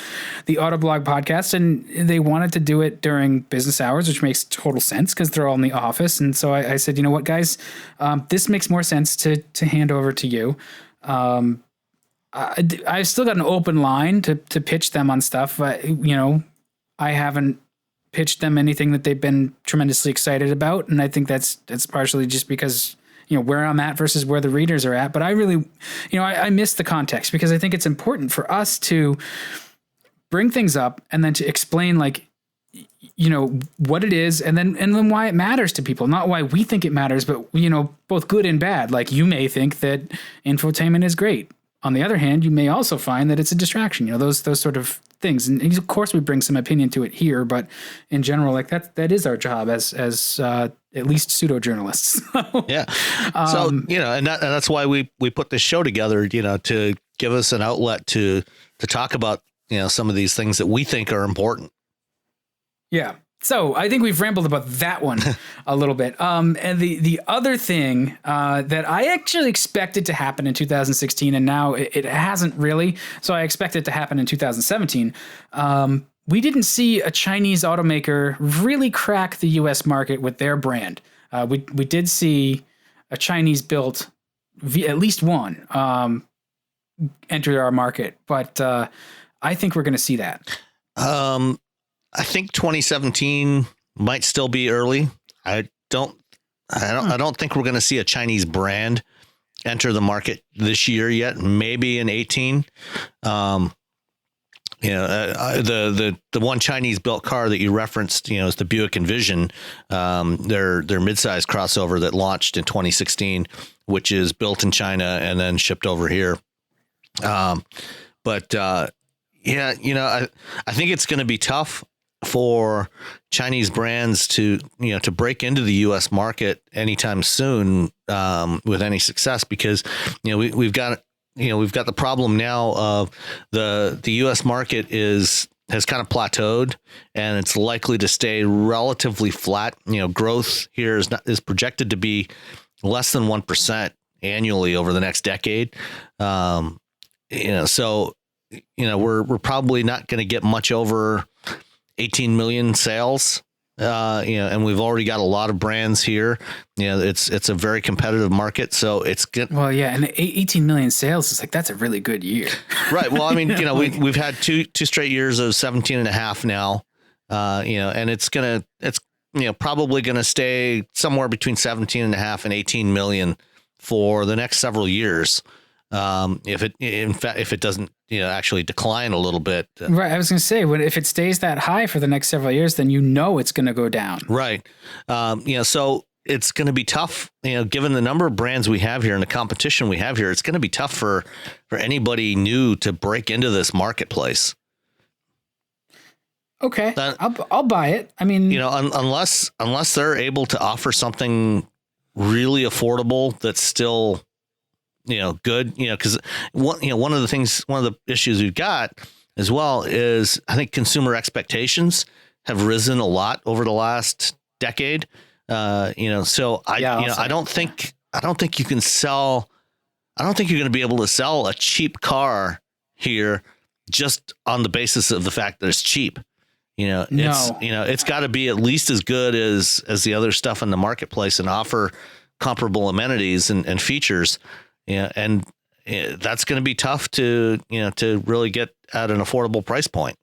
the Autoblog podcast, and they wanted to do it during business hours, which makes total sense because they're all in the office. And so I said, you know what, guys, this makes more sense to hand over to you. I've still got an open line to pitch them on stuff. I haven't pitched them anything that they've been tremendously excited about, and I think that's partially just because where I'm at versus where the readers are at. But I really, I miss the context because I think it's important for us to bring things up and then to explain what it is and then why it matters to people, not why we think it matters, but both good and bad. Like, you may think that infotainment is great. On the other hand, you may also find that it's a distraction, those sort of things. And of course we bring some opinion to it here, but in general, like that is our job as at least pseudo journalists. Yeah. So, and that's why we put this show together, to give us an outlet to talk about, some of these things that we think are important. Yeah. So I think we've rambled about that one a little bit. And the other thing that I actually expected to happen in 2016, and now it hasn't really. So I expect it to happen in 2017. We didn't see a Chinese automaker really crack the U.S. market with their brand. We did see a Chinese built, at least one, enter our market, but I think we're going to see that. I think 2017 might still be early. I don't think we're going to see a Chinese brand enter the market this year yet. Maybe in 18. The one Chinese built car that you referenced, is the Buick Envision, their midsize crossover that launched in 2016, which is built in China and then shipped over here. I think it's going to be tough for Chinese brands to break into the U.S. market anytime soon with any success, because we've got the problem now of the U.S. market has kind of plateaued, and it's likely to stay relatively flat. Growth here is projected to be less than 1% annually over the next decade. So we're probably not going to get much over 18 million sales, and we've already got a lot of brands here. It's a very competitive market, so it's good. Well, yeah, and 18 million sales is that's a really good year, right? Well, I mean, we've had two straight years of 17 and a half now, and it's probably gonna stay somewhere between 17 and a half and 18 million for the next several years. If it doesn't, actually decline a little bit. Right. I was going to say, if it stays that high for the next several years, then it's going to go down. Right. So it's going to be tough, given the number of brands we have here and the competition we have here, it's going to be tough for anybody new to break into this marketplace. Okay. I'll buy it. I mean, unless they're able to offer something really affordable that's still good, because one of the issues we've got as well is I think consumer expectations have risen a lot over the last decade. So I don't think you can sell. I don't think you're going to be able to sell a cheap car here just on the basis of the fact that it's cheap. It's got to be at least as good as the other stuff in the marketplace and offer comparable amenities and features. And that's going to be tough to really get at an affordable price point.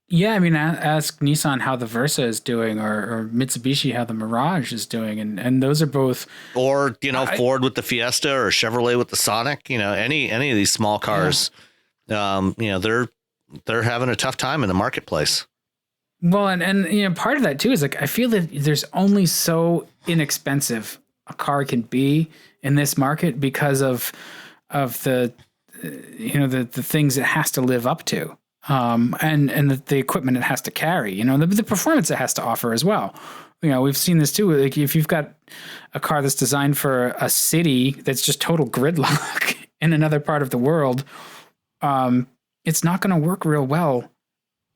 Yeah, I mean, ask Nissan how the Versa is doing, or Mitsubishi how the Mirage is doing, and those are both. Or Ford with the Fiesta, or Chevrolet with the Sonic. Any of these small cars, they're having a tough time in the marketplace. Well, and part of that too is I feel that there's only so inexpensive a car can be in this market because of the the things it has to live up to, and the equipment it has to carry, the performance it has to offer as well. We've seen this too. Like, if you've got a car that's designed for a city that's just total gridlock in another part of the world, it's not going to work real well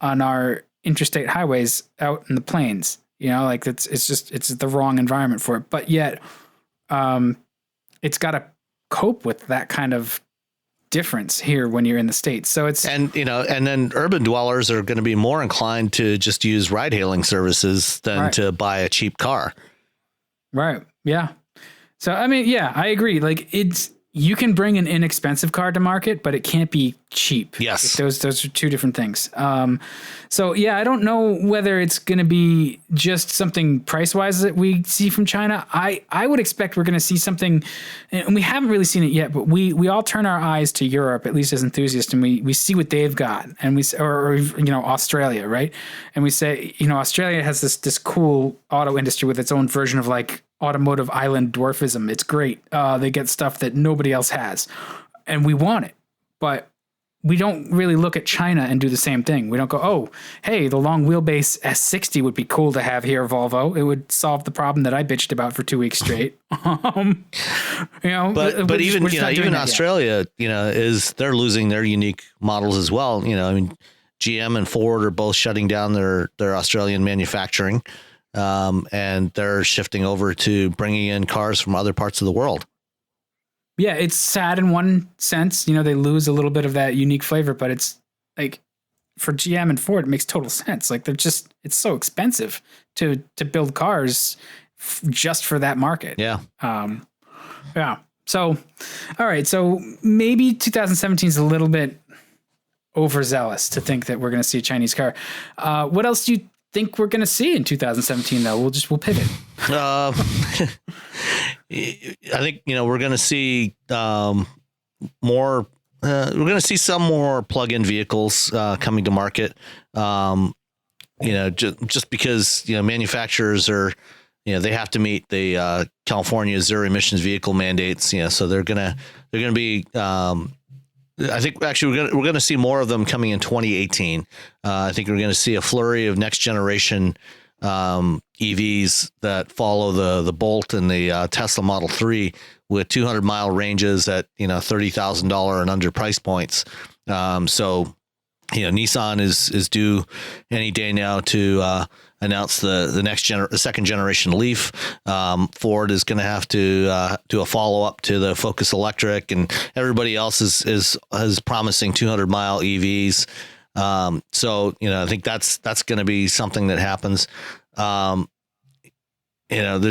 on our interstate highways out in the plains. It's the wrong environment for it. But yet, it's got to cope with that kind of difference here when you're in the States. So and then urban dwellers are going to be more inclined to just use ride hailing services than to buy a cheap car. Right. Yeah. So, I mean, yeah, I agree. Like, you can bring an inexpensive car to market, but it can't be cheap. Yes. Those are two different things. So yeah, I don't know whether it's going to be just something price wise that we see from China. I would expect we're going to see something, and we haven't really seen it yet, but we all turn our eyes to Europe, at least as enthusiasts, and we see what they've got, and or Australia, right? And we say, Australia has this cool auto industry with its own version of like automotive island dwarfism. It's great. They get stuff that nobody else has, and we want it, but we don't really look at China and do the same thing. We don't go, oh, hey, the long wheelbase S60 would be cool to have here, Volvo. It would solve the problem that I bitched about for 2 weeks straight. But even Australia, they're losing their unique models as well. GM and Ford are both shutting down their Australian manufacturing. And they're shifting over to bringing in cars from other parts of the world. Yeah, it's sad in one sense. They lose a little bit of that unique flavor, but it's like for GM and Ford, it makes total sense. Like it's so expensive to build cars just for that market. Yeah. Yeah. So, all right. So maybe 2017 is a little bit overzealous to think that we're going to see a Chinese car. What else do you think we're going to see in 2017 though? We'll pivot. I think, we're going to see more, we're going to see some more plug-in vehicles coming to market. Just because, manufacturers are, they have to meet the California zero emissions vehicle mandates, so they're going to be, I think actually we're going to see more of them coming in 2018. I think we're going to see a flurry of next generation EVs that follow the Bolt and the Tesla Model 3 with 200-mile ranges at $30,000 and under price points. So Nissan is due any day now to announce the second generation Leaf. Ford is going to have to do a follow up to the Focus Electric, and everybody else is promising 200-mile EVs. So I think that's going to be something that happens. There's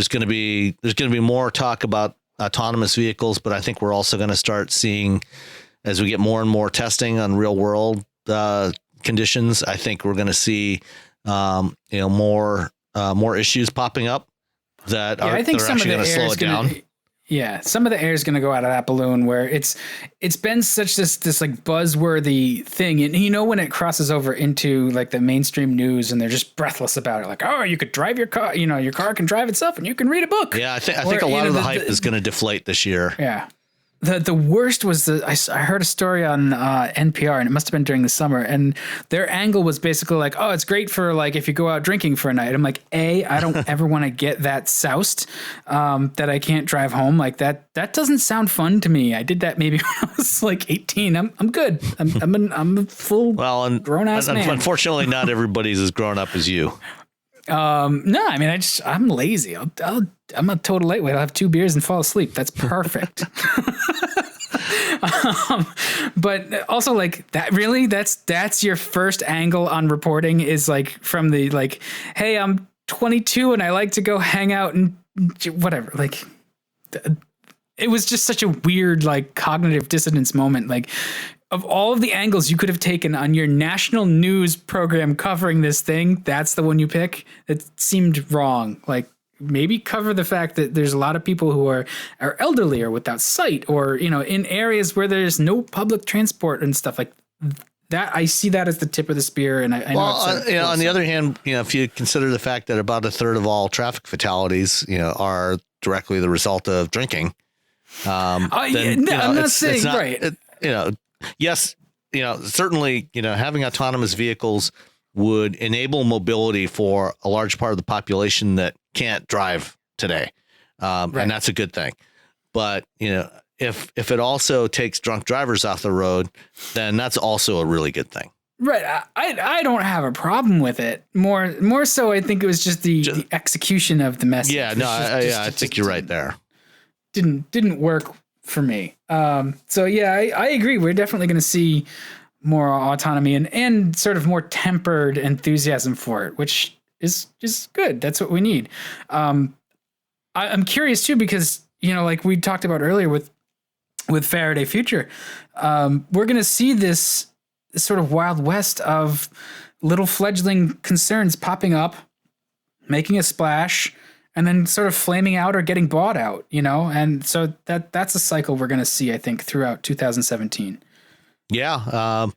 going to be more talk about autonomous vehicles, but I think we're also going to start seeing, as we get more and more testing on real world conditions, I think we're going to see more issues popping up that are actually going to slow it down. Yeah, some of the air is going to go out of that balloon where it's been such this like buzzworthy thing, and when it crosses over into like the mainstream news and they're just breathless about it, like, oh, you could drive your car, your car can drive itself and you can read a book. Yeah, I think a lot of the hype is going to deflate this year. Yeah. The worst was I heard a story on NPR, and it must have been during the summer, and their angle was basically like, oh, it's great for like if you go out drinking for a night. I'm like, I don't ever want to get that soused that I can't drive home. Like that doesn't sound fun to me. I did that maybe when I was like 18. I'm good. I'm a full grown ass man. Unfortunately, not everybody's as grown up as you. No, I mean, I'm lazy. I'm a total lightweight. I'll have 2 beers and fall asleep. That's perfect. But also like that, really, that's your first angle on reporting is like from the, like, hey, I'm 22 and I like to go hang out and whatever. Like it was just such a weird, like cognitive dissonance moment. Like, of all of the angles you could have taken on your national news program covering this thing, that's the one you pick. It seemed wrong. Like maybe cover the fact that there's a lot of people who are elderly or without sight or, in areas where there's no public transport and stuff like that. I see that as the tip of the spear. And I know on the other hand, if you consider the fact that about a third of all traffic fatalities, are directly the result of drinking. I'm not saying right. Yes, certainly, having autonomous vehicles would enable mobility for a large part of the population that can't drive today. Right. And that's a good thing. But, if it also takes drunk drivers off the road, then that's also a really good thing. Right. I don't have a problem with it. More so, I think it was just the execution of the message. Yeah, no, I think you're right there. Didn't work for me. So yeah, I agree. We're definitely going to see more autonomy and sort of more tempered enthusiasm for it, which is good. That's what we need. I'm curious too, because, like we talked about earlier with with Faraday Future, we're going to see this sort of wild west of little fledgling concerns popping up, making a splash, and then sort of flaming out or getting bought out, And so that's a cycle we're going to see, I think, throughout 2017. Yeah.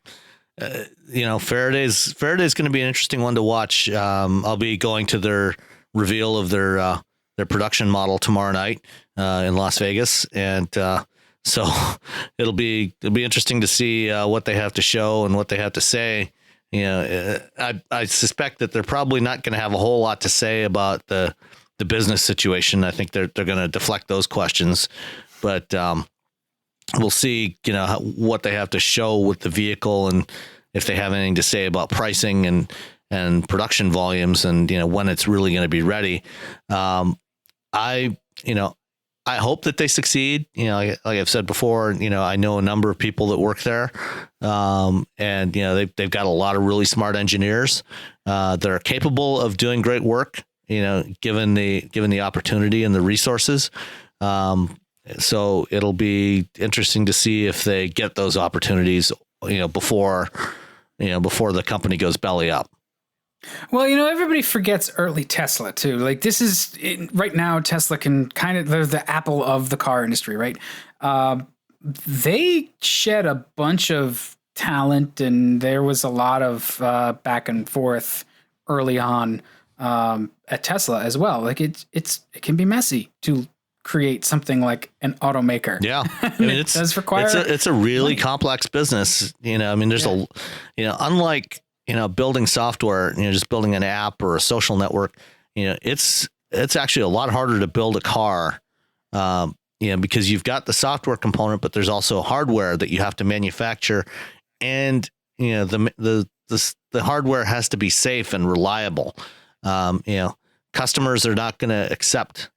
Faraday's going to be an interesting one to watch. I'll be going to their reveal of their production model tomorrow night in Las Vegas, and so it'll be interesting to see what they have to show and what they have to say. I suspect that they're probably not going to have a whole lot to say about the business situation. I think they're going to deflect those questions, but we'll see, what they have to show with the vehicle and if they have anything to say about pricing and production volumes and, when it's really going to be ready. I hope that they succeed. Like I've said before, I know a number of people that work there, and they've got a lot of really smart engineers that are capable of doing great work. Given the opportunity and the resources. So it'll be interesting to see if they get those opportunities, before the company goes belly up. Well, everybody forgets early Tesla too. Like right now, Tesla they're the Apple of the car industry, right? They shed a bunch of talent, and there was a lot of back and forth early on at Tesla as well. Like it can be messy to create something like an automaker. Yeah. I mean, it does require, it's a really complex business. There's unlike, building software, just building an app or a social network, it's actually a lot harder to build a car, because you've got the software component, but there's also hardware that you have to manufacture. And, the hardware has to be safe and reliable. Customers are not going to accept,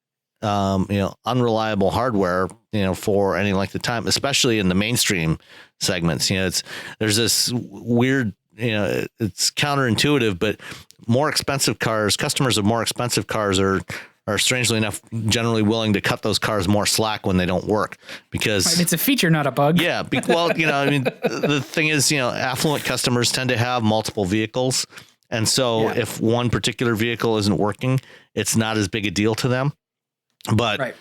unreliable hardware, for any length of time, especially in the mainstream segments. There's this weird, it's counterintuitive, but customers of more expensive cars are strangely enough generally willing to cut those cars more slack when they don't work, because it's a feature, not a bug. Yeah. The thing is, affluent customers tend to have multiple vehicles. And so if one particular vehicle isn't working, it's not as big a deal to them. But, right.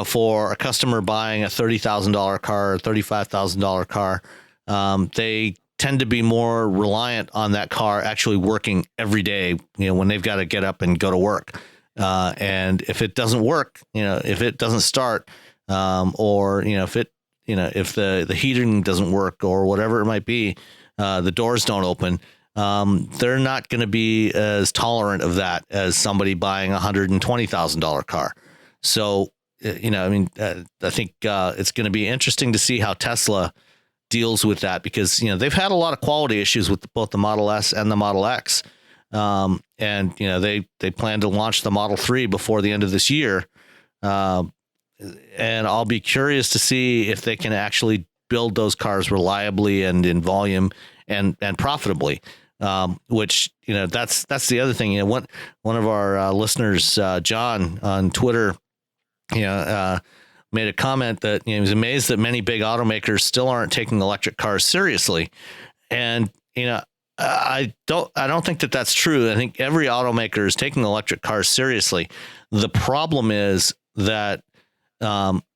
For a customer buying a $30,000 car or $35,000 car, they tend to be more reliant on that car actually working every day, when they've got to get up and go to work. And if it doesn't work, if it doesn't start, or, if the heating doesn't work or whatever it might be, the doors don't open, they're not going to be as tolerant of that as somebody buying a $120,000 car. So, I think it's going to be interesting to see how Tesla deals with that, because, they've had a lot of quality issues with both the Model S and the Model X. And, they plan to launch the Model 3 before the end of this year. And I'll be curious to see if they can actually build those cars reliably and in volume and profitably. Which, that's the other thing. One of our listeners, John on Twitter, made a comment that he was amazed that many big automakers still aren't taking electric cars seriously. And, I don't think that that's true. I think every automaker is taking electric cars seriously. The problem is that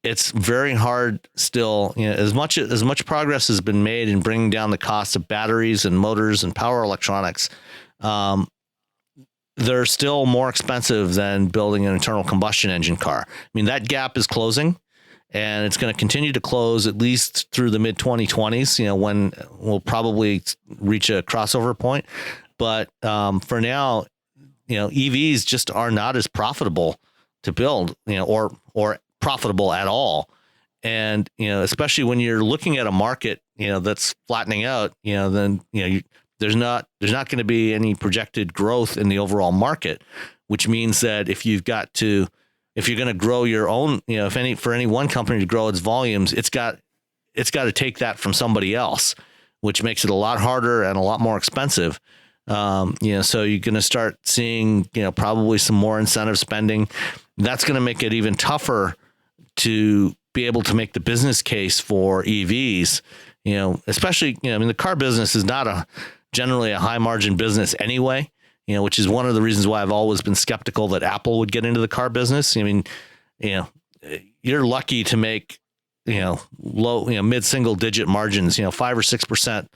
it's very hard still, as much progress has been made in bringing down the cost of batteries and motors and power electronics. They're still more expensive than building an internal combustion engine car. That gap is closing, and it's going to continue to close at least through the mid 2020s, when we'll probably reach a crossover point. But for now, EVs just are not as profitable to build, or profitable at all. And, especially when you're looking at a market, that's flattening out, then, there's not going to be any projected growth in the overall market, which means that if you're going to grow your own, for any one company to grow its volumes, it's got to take that from somebody else, which makes it a lot harder and a lot more expensive. So you're going to start seeing, probably some more incentive spending. That's going to make it even tougher to be able to make the business case for EVs, especially, I mean, the car business is not generally a high margin business anyway, which is one of the reasons why I've always been skeptical that Apple would get into the car business. I mean, you're lucky to make, low, mid single digit margins, 5 or 6%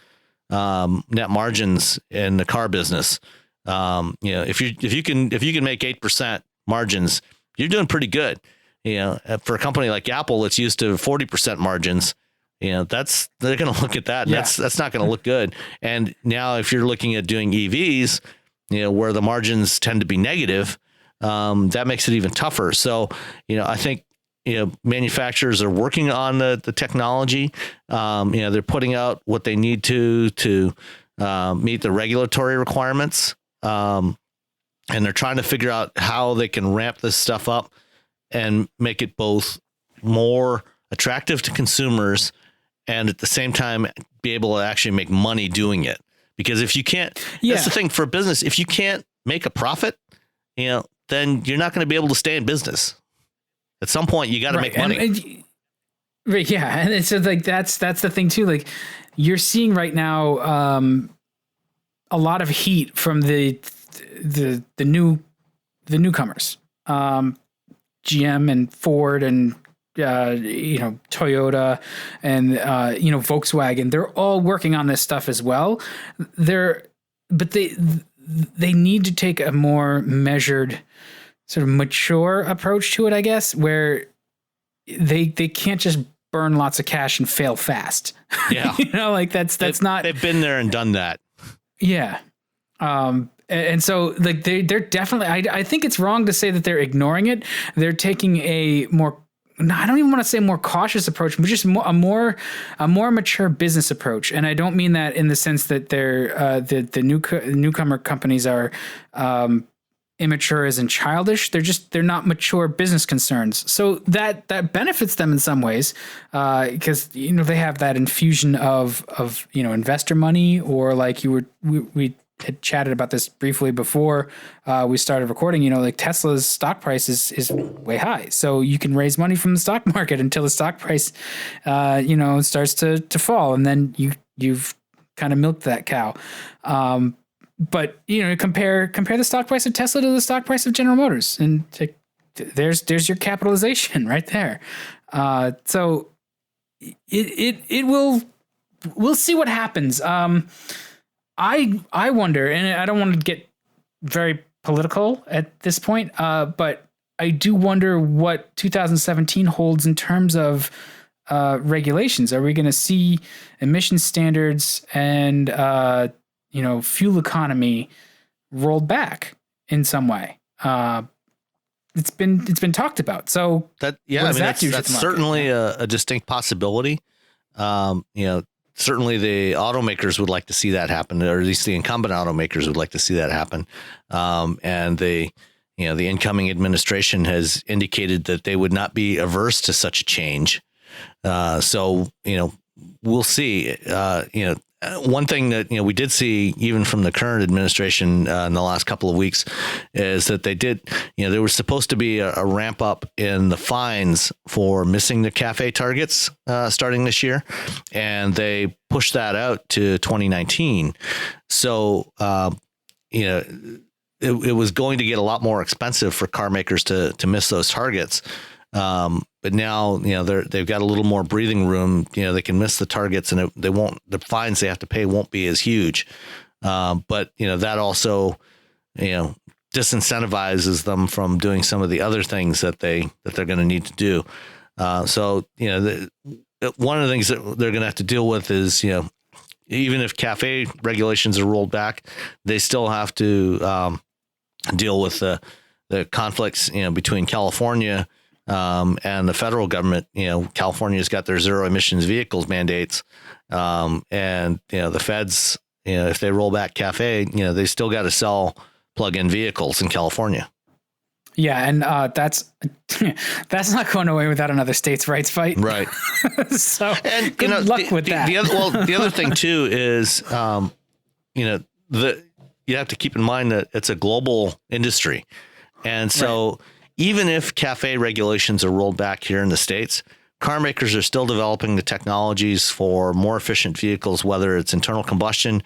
net margins in the car business. If you can make 8% margins, you're doing pretty good. For a company like Apple, that's used to 40% margins, they're going to look at that. And that's not going to look good. And now if you're looking at doing EVs, where the margins tend to be negative, that makes it even tougher. So, I think, manufacturers are working on the technology. They're putting out what they need to meet the regulatory requirements. And they're trying to figure out how they can ramp this stuff up and make it both more attractive to consumers and at the same time be able to actually make money doing it. Because if you can't, that's the thing for a business, if you can't make a profit, then you're not going to be able to stay in business. At some point you got to make money. And so like, that's the thing too. Like you're seeing right now, a lot of heat from the newcomers, GM and Ford and, Toyota and, Volkswagen, they're all working on this stuff as well. But they need to take a more measured, sort of mature approach to it, I guess, where they can't just burn lots of cash and fail fast. Yeah. That's not, they've been there and done that. Yeah. And so like they're definitely, I think it's wrong to say that they're ignoring it. They're taking I don't even want to say more cautious approach, but just a more mature business approach. And I don't mean that in the sense that they're the newcomer companies are immature as in childish. They're not mature business concerns. So that benefits them in some ways because they have that infusion of investor money, or like we had chatted about this briefly before we started recording, like Tesla's stock price is way high. So you can raise money from the stock market until the stock price, starts to fall. And then you've kind of milked that cow. But, compare the stock price of Tesla to the stock price of General Motors, and there's your capitalization right there. So we'll see what happens. I wonder, and I don't want to get very political at this point, but I do wonder what 2017 holds in terms of regulations. Are we going to see emission standards and fuel economy rolled back in some way? It's been talked about. So that's certainly a distinct possibility. Certainly the automakers would like to see that happen, or at least the incumbent automakers would like to see that happen. And the incoming administration has indicated that they would not be averse to such a change. So we'll see. One thing that we did see even from the current administration in the last couple of weeks is that they did, there was supposed to be a ramp up in the fines for missing the CAFE targets starting this year, and they pushed that out to 2019. So it was going to get a lot more expensive for car makers to miss those targets. But now, they've got a little more breathing room. They can miss the targets, and the fines they have to pay won't be as huge. But that also, disincentivizes them from doing some of the other things that they're going to need to do. So one of the things that they're going to have to deal with is, even if CAFE regulations are rolled back, they still have to deal with the conflicts, between California and the federal government. California's got their zero emissions vehicles mandates. And, the feds, if they roll back CAFE, they still got to sell plug-in vehicles in California. Yeah. And that's not going away without another states' rights fight. Right. So good luck with that. The other thing too is, you have to keep in mind that it's a global industry. And so even if CAFE regulations are rolled back here in the States, car makers are still developing the technologies for more efficient vehicles, whether it's internal combustion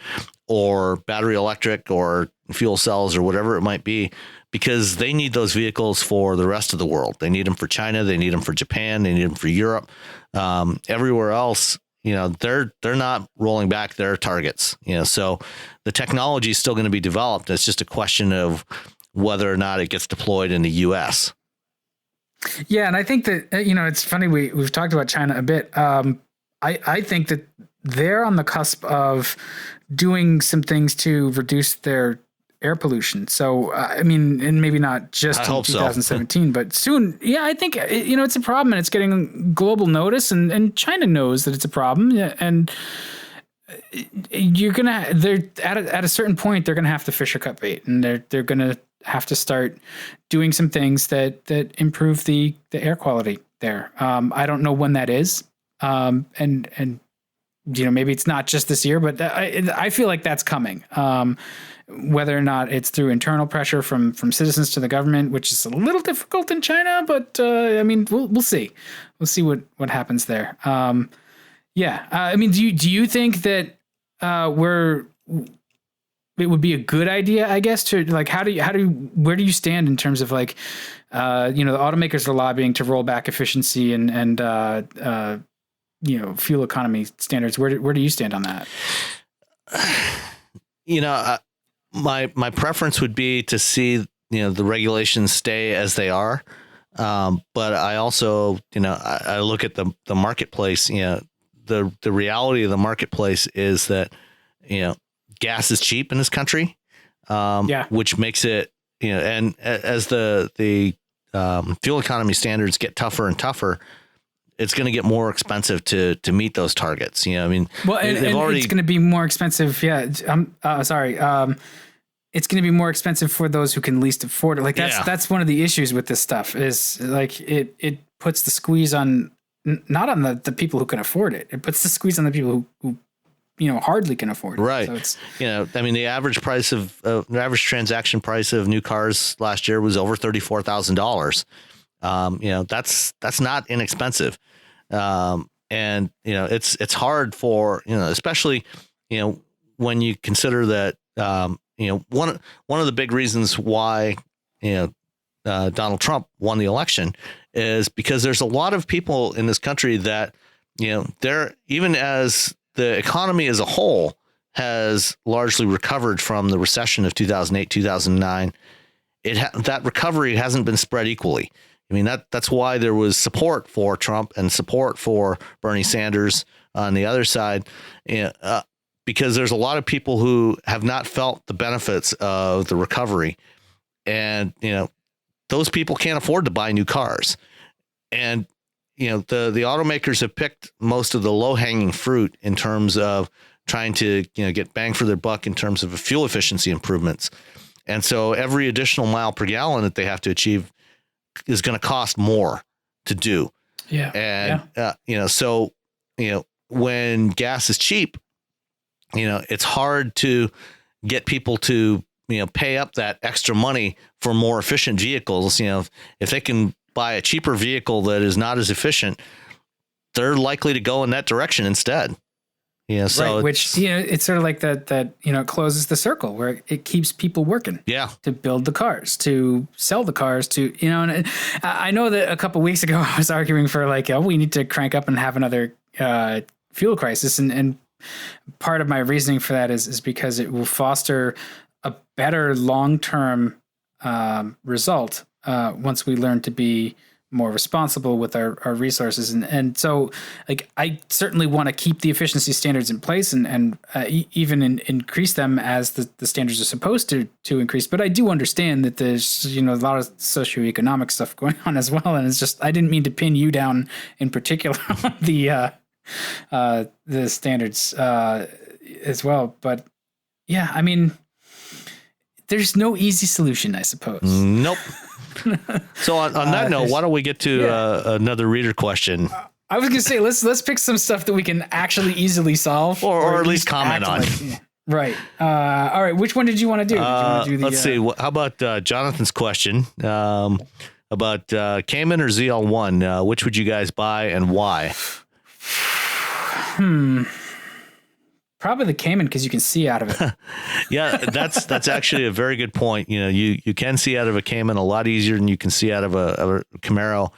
or battery electric or fuel cells or whatever it might be, because they need those vehicles for the rest of the world. They need them for China. They need them for Japan. They need them for Europe. Everywhere else, they're not rolling back their targets. So the technology is still going to be developed. It's just a question of whether or not it gets deployed in the U.S. Yeah, and I think that it's funny we've talked about China a bit. I think that they're on the cusp of doing some things to reduce their air pollution. So, and maybe not just in 2017, but soon. Yeah, I think, it's a problem and it's getting global notice and China knows that it's a problem. And they're at a certain point, they're going to have to fish or cut bait, and they're going to have to start doing some things that improve the air quality there. I don't know when that is. And maybe it's not just this year, but I feel like that's coming. Whether or not it's through internal pressure from citizens to the government, which is a little difficult in China, but we'll see. We'll see what happens there. Do you think that it would be a good idea, I guess, to where do you stand in terms of the automakers are lobbying to roll back efficiency and fuel economy standards. Where do you stand on that? My preference would be to see, the regulations stay as they are. But I also, I look at the marketplace, the reality of the marketplace is that, gas is cheap in this country, which makes it, and as the fuel economy standards get tougher and tougher, it's going to get more expensive to meet those targets. It's going to be more expensive. Yeah. It's going to be more expensive for those who can least afford it. That's one of the issues with this stuff is it puts the squeeze on, not on the people who can afford it. It puts the squeeze on the people who hardly can afford it. Right. So it's, the average price of the average transaction price of new cars last year was over $34,000. That's not inexpensive. It's hard for, especially, when you consider that, one of the big reasons why, Donald Trump won the election is because there's a lot of people in this country that, they're, even as the economy as a whole has largely recovered from the recession of 2008, 2009, that recovery hasn't been spread equally. That's why there was support for Trump and support for Bernie Sanders on the other side, because there's a lot of people who have not felt the benefits of the recovery. And, those people can't afford to buy new cars. And, the automakers have picked most of the low hanging fruit in terms of trying to, get bang for their buck in terms of fuel efficiency improvements. And so every additional mile per gallon that they have to achieve is going to cost more to do. Yeah. And, when gas is cheap, it's hard to get people to, pay up that extra money for more efficient vehicles. If they can buy a cheaper vehicle that is not as efficient, they're likely to go in that direction instead. So right, which, it's sort of like that, it closes the circle where it keeps people working. Yeah. To build the cars, to sell the cars, to, and I know that a couple of weeks ago I was arguing for we need to crank up and have another fuel crisis. And part of my reasoning for that is because it will foster a better long-term result once we learn to be more responsible with our resources. And so I certainly want to keep the efficiency standards in place and even increase them as the standards are supposed to increase. But I do understand that there's, a lot of socioeconomic stuff going on as well. And it's just, I didn't mean to pin you down in particular on the standards as well. But yeah, there's no easy solution, I suppose. Nope. So on that note, why don't we get to another reader question? I was going to say, let's pick some stuff that we can actually easily solve, or at least comment on. Right. All right. Which one did you want to do? Let's see. How about Jonathan's question? about Cayman or ZL1. Which would you guys buy and why? Probably the Cayman because you can see out of it. Yeah, that's actually a very good point. You can see out of a Cayman a lot easier than you can see out of a Camaro.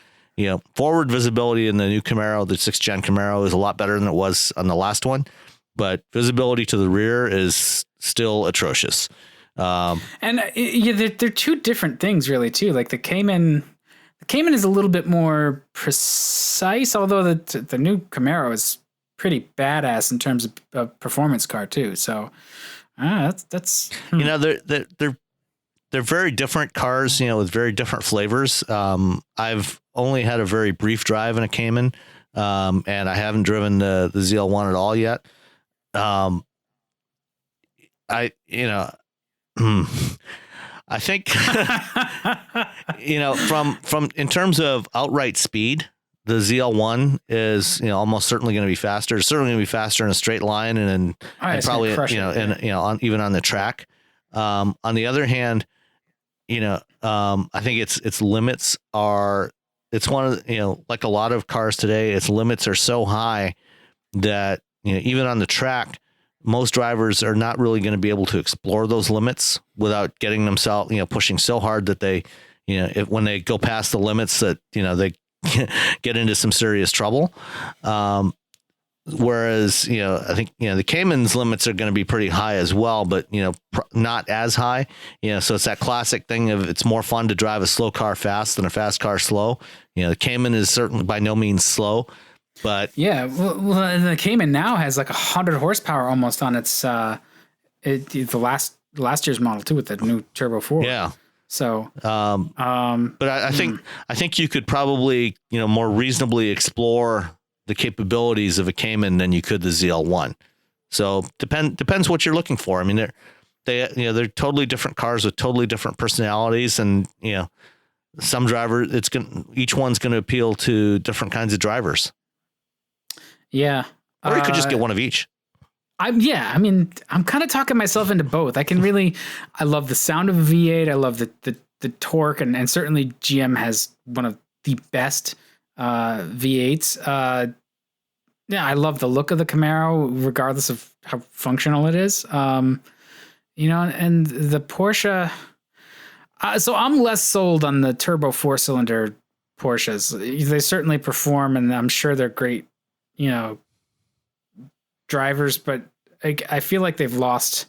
Forward visibility in the new Camaro, the 6th gen Camaro, is a lot better than it was on the last one, but visibility to the rear is still atrocious. They're two different things really too. Like the Cayman is a little bit more precise, although the new Camaro is pretty badass in terms of performance car too. So that's they're very different cars, with very different flavors. I've only had a very brief drive in a Cayman, and I haven't driven the ZL1 at all yet. I think from in terms of outright speed, the ZL1 is almost certainly going to be faster. It's certainly going to be faster in a straight line, and probably even on the track. On the other hand, I think its limits are. It's one of like a lot of cars today, its limits are so high that even on the track, most drivers are not really going to be able to explore those limits without getting themselves pushing so hard that they when they go past the limits that they get into some serious trouble. Whereas, I think, the Cayman's limits are going to be pretty high as well, but, not as high, so it's that classic thing of it's more fun to drive a slow car fast than a fast car slow. The Cayman is certainly by no means slow, but yeah, well, the Cayman now has like 100 horsepower almost on its, the last year's model too, with the new Turbo 4. Yeah. So, but I think you could probably, more reasonably explore the capabilities of a Cayman than you could the ZL1. So depends what you're looking for. I mean, they're totally different cars with totally different personalities, and some drivers, each one's going to appeal to different kinds of drivers. Yeah. Or you could just get one of each. I'm kind of talking myself into both. I love the sound of a V8. I love the torque, and certainly GM has one of the best V8s. I love the look of the Camaro, regardless of how functional it is. And the Porsche. So I'm less sold on the turbo 4-cylinder Porsches. They certainly perform, and I'm sure they're great, drivers, but I feel like they've lost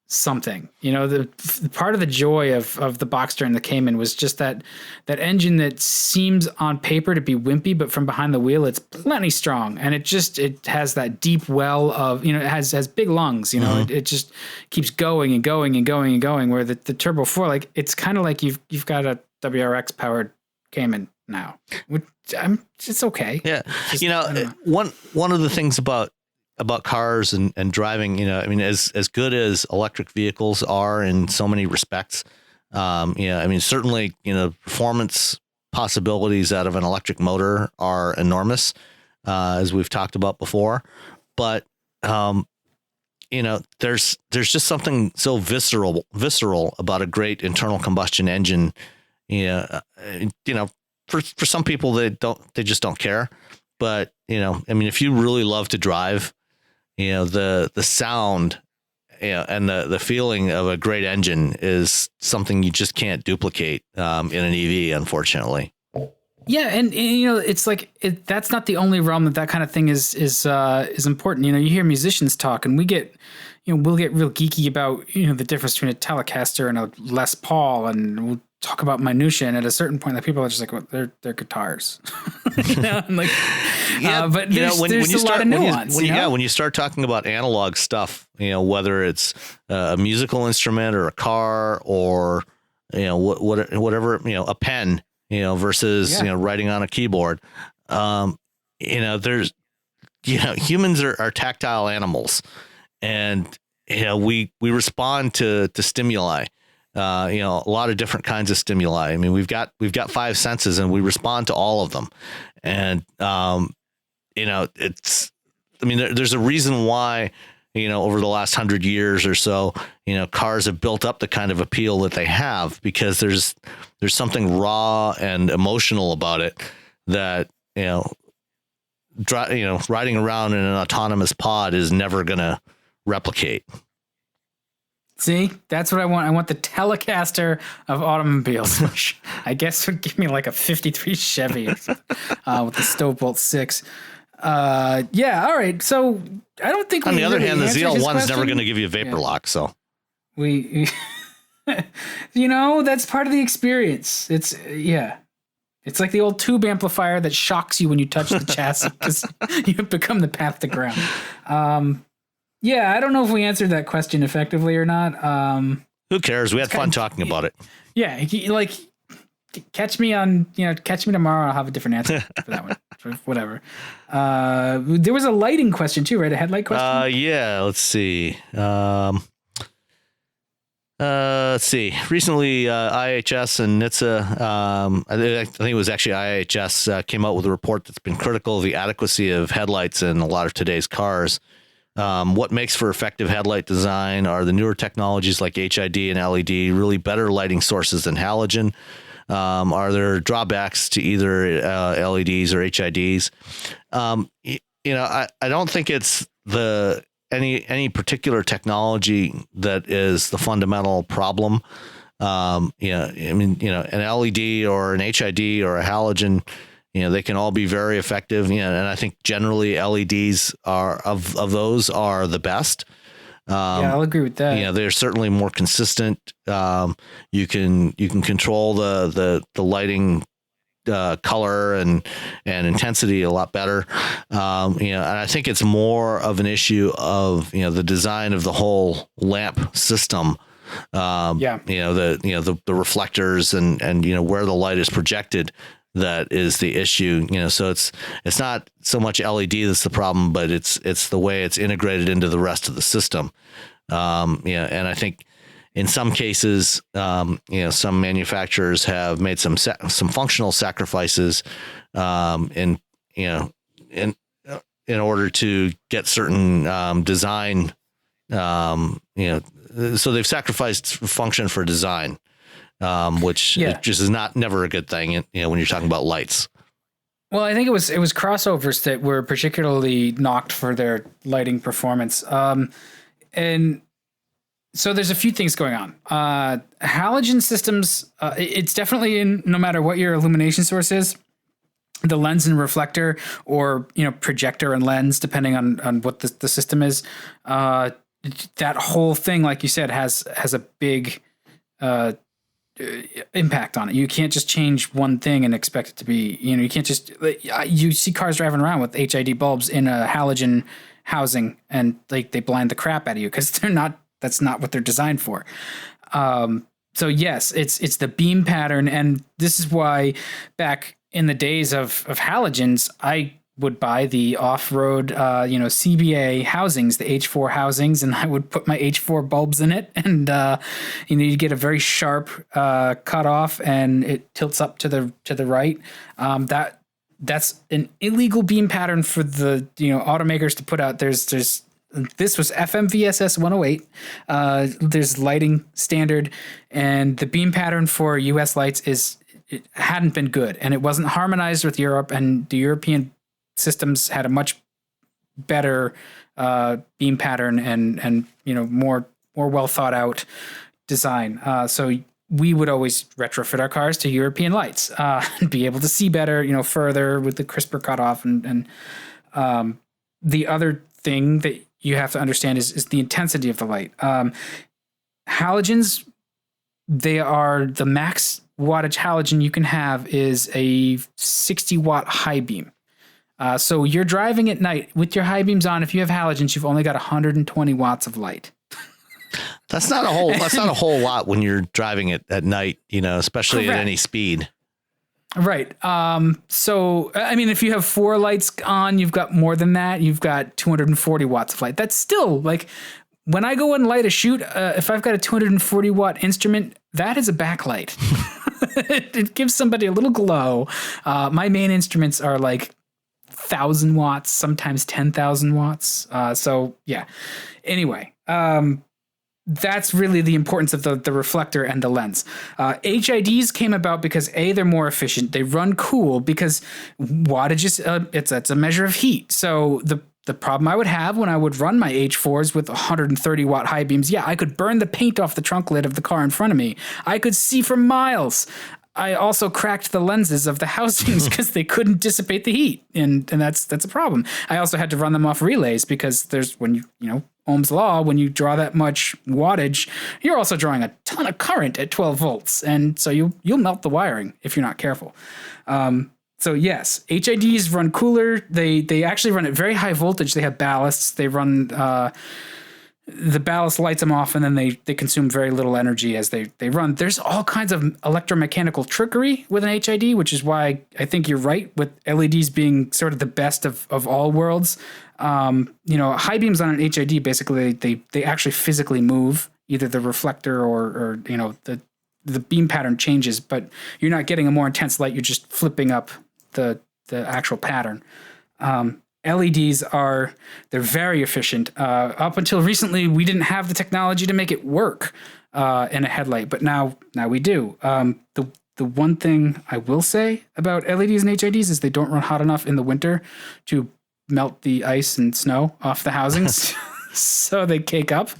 something. The part of the joy of the Boxster and the Cayman was just that engine that seems on paper to be wimpy, but from behind the wheel it's plenty strong, and it has that deep well of it has big lungs. It just keeps going and going and going and going. Where the Turbo 4, like, it's kind of like you've got a WRX powered Cayman now. It's okay. Yeah, one of the things about cars and driving, as good as electric vehicles are in so many respects, certainly, performance possibilities out of an electric motor are enormous, as we've talked about before. But, there's just something so visceral about a great internal combustion engine. For some people, they just don't care. But, if you really love to drive, the sound, and the feeling of a great engine is something you just can't duplicate in an EV, unfortunately. Yeah, and it's like that's not the only realm that kind of thing is important. You hear musicians talk, and we'll get real geeky about the difference between a Telecaster and a Les Paul, and we'll talk about minutia. And at a certain point, people are just like, well, they're guitars, and like, but there's a lot of nuance. When you start talking about analog stuff, whether it's a musical instrument or a car or whatever, a pen, versus writing on a keyboard, there's humans are tactile animals, and we respond to stimuli. A lot of different kinds of stimuli. I mean, we've got 5 senses, and we respond to all of them. And, there's a reason why, over the last 100 years or so, cars have built up the kind of appeal that they have because there's something raw and emotional about it that, riding around in an autonomous pod is never going to replicate. See, that's what I want. I want the Telecaster of automobiles, which I guess would give me like a 53 Chevy with the Stovebolt 6. Yeah, all right. So I don't think on the other hand, the ZL1 is never question. going to give you a vapor lock. So we that's part of the experience. It's like the old tube amplifier that shocks you when you touch the chassis because you've become the path to ground. Yeah, I don't know if we answered that question effectively or not. Who cares? We had fun talking about it. Yeah, like catch me tomorrow. I'll have a different answer for that one. Whatever. There was a lighting question too, right? A headlight question. Yeah. Let's see. Recently, IHS and NHTSA, I think it was actually IHS, came out with a report that's been critical of the adequacy of headlights in a lot of today's cars. What makes for effective headlight design are the newer technologies like HID and LED, really better lighting sources than halogen. Are there drawbacks to either LEDs or HIDs? I don't think it's any particular technology that is the fundamental problem. An LED or an HID or a halogen, they can all be very effective. And I think generally LEDs are of those are the best. Yeah, I'll agree with that. They're certainly more consistent. You can control the lighting color and intensity a lot better. And I think it's more of an issue of the design of the whole lamp system. The reflectors and where the light is projected. That is the issue, so it's not so much LED that's the problem, but it's the way it's integrated into the rest of the system. And I think in some cases, some manufacturers have made some functional sacrifices, in order to get certain design, so they've sacrificed function for design. Which just is never a good thing, when you're talking about lights. Well, I think it was crossovers that were particularly knocked for their lighting performance. And so there's a few things going on. Halogen systems, it's definitely no matter what your illumination source is, the lens and reflector, or projector and lens, depending on what the system is. That whole thing, like you said, has a big impact on it. You can't just change one thing and expect it to be, you can't just, you see cars driving around with HID bulbs in a halogen housing and they blind the crap out of you because that's not what they're designed for. So yes, it's the beam pattern. And this is why back in the days of halogens, I would buy the off-road, CBA housings, the H4 housings, and I would put my H4 bulbs in it, and you get a very sharp cutoff, and it tilts up to the right. That's an illegal beam pattern for the automakers to put out. This was FMVSS 108. There's lighting standard, and the beam pattern for U.S. lights it hadn't been good, and it wasn't harmonized with Europe, and the European systems had a much better beam pattern and more well thought out design. So we would always retrofit our cars to European lights and be able to see better, further with the crisper cutoff. And the other thing that you have to understand is the intensity of the light. Halogens, they are the max wattage halogen you can have is a 60 watt high beam. So you're driving at night with your high beams on. If you have halogens, you've only got 120 watts of light. That's not a whole lot when you're driving it at night, especially Correct. At any speed. Right. So, I mean, if you have 4 lights on, you've got more than that. You've got 240 watts of light. That's still like when I go and light a shoot, if I've got a 240 watt instrument, that is a backlight. It gives somebody a little glow. My main instruments are like 1,000 watts, sometimes 10,000 watts. So yeah. Anyway, that's really the importance of the reflector and the lens. HIDs came about because they're more efficient. They run cool because wattage is it's a measure of heat. So the problem I would have when I would run my H4s with 130 watt high beams, I could burn the paint off the trunk lid of the car in front of me. I could see for miles. I also cracked the lenses of the housings because they couldn't dissipate the heat, and that's a problem. I also had to run them off relays because there's when you Ohm's law, when you draw that much wattage, you're also drawing a ton of current at 12 volts, and so you'll melt the wiring if you're not careful. So yes, HIDs run cooler. They actually run at very high voltage. They have ballasts. They run the ballast lights them off, and then they consume very little energy as they run. There's all kinds of electromechanical trickery with an HID, which is why I think you're right with LEDs being sort of the best of all worlds. High beams on an HID, basically they actually physically move, either the reflector or the beam pattern changes, but you're not getting a more intense light. You're just flipping up the actual pattern. LEDs they're very efficient. Up until recently, we didn't have the technology to make it work in a headlight, but now we do. The one thing I will say about LEDs and HIDs is they don't run hot enough in the winter to melt the ice and snow off the housings, so they cake up,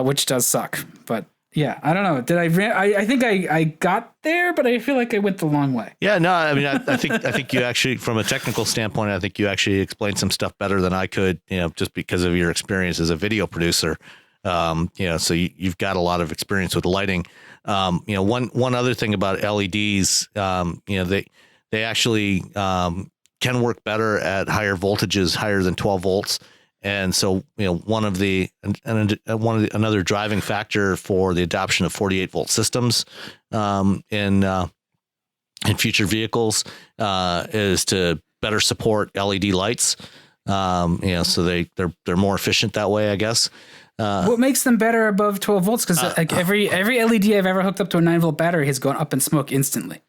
which does suck. But yeah, I don't know. Did I think I got there, but I feel like I went the long way. Yeah, no, I mean, I think you actually, from a technical standpoint, I think you actually explained some stuff better than I could, just because of your experience as a video producer. So you've got a lot of experience with lighting. One other thing about LEDs, they actually can work better at higher voltages, higher than 12 volts. And so, another driving factor for the adoption of 48 volt systems in future vehicles is to better support LED lights. So they're more efficient that way, I guess. What makes them better above 12 volts? Because every LED I've ever hooked up to a 9 volt battery has gone up in smoke instantly.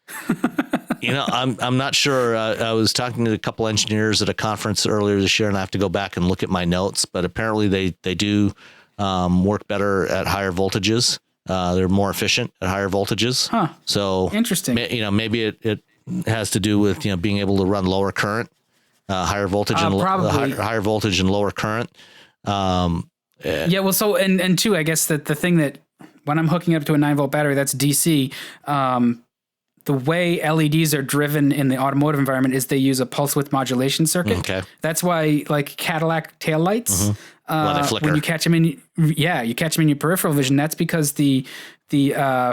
I'm not sure. I was talking to a couple engineers at a conference earlier this year, and I have to go back and look at my notes. But apparently, they do work better at higher voltages. They're more efficient at higher voltages. Huh. So interesting. Maybe it has to do with being able to run lower current, higher voltage and higher voltage and lower current. Yeah. Well, so and two, I guess that the thing that when I'm hooking up to a 9 volt battery, that's DC. The way LEDs are driven in the automotive environment is they use a pulse width modulation circuit. Okay. That's why, like Cadillac taillights, they flicker. when you catch them in your peripheral vision, that's because the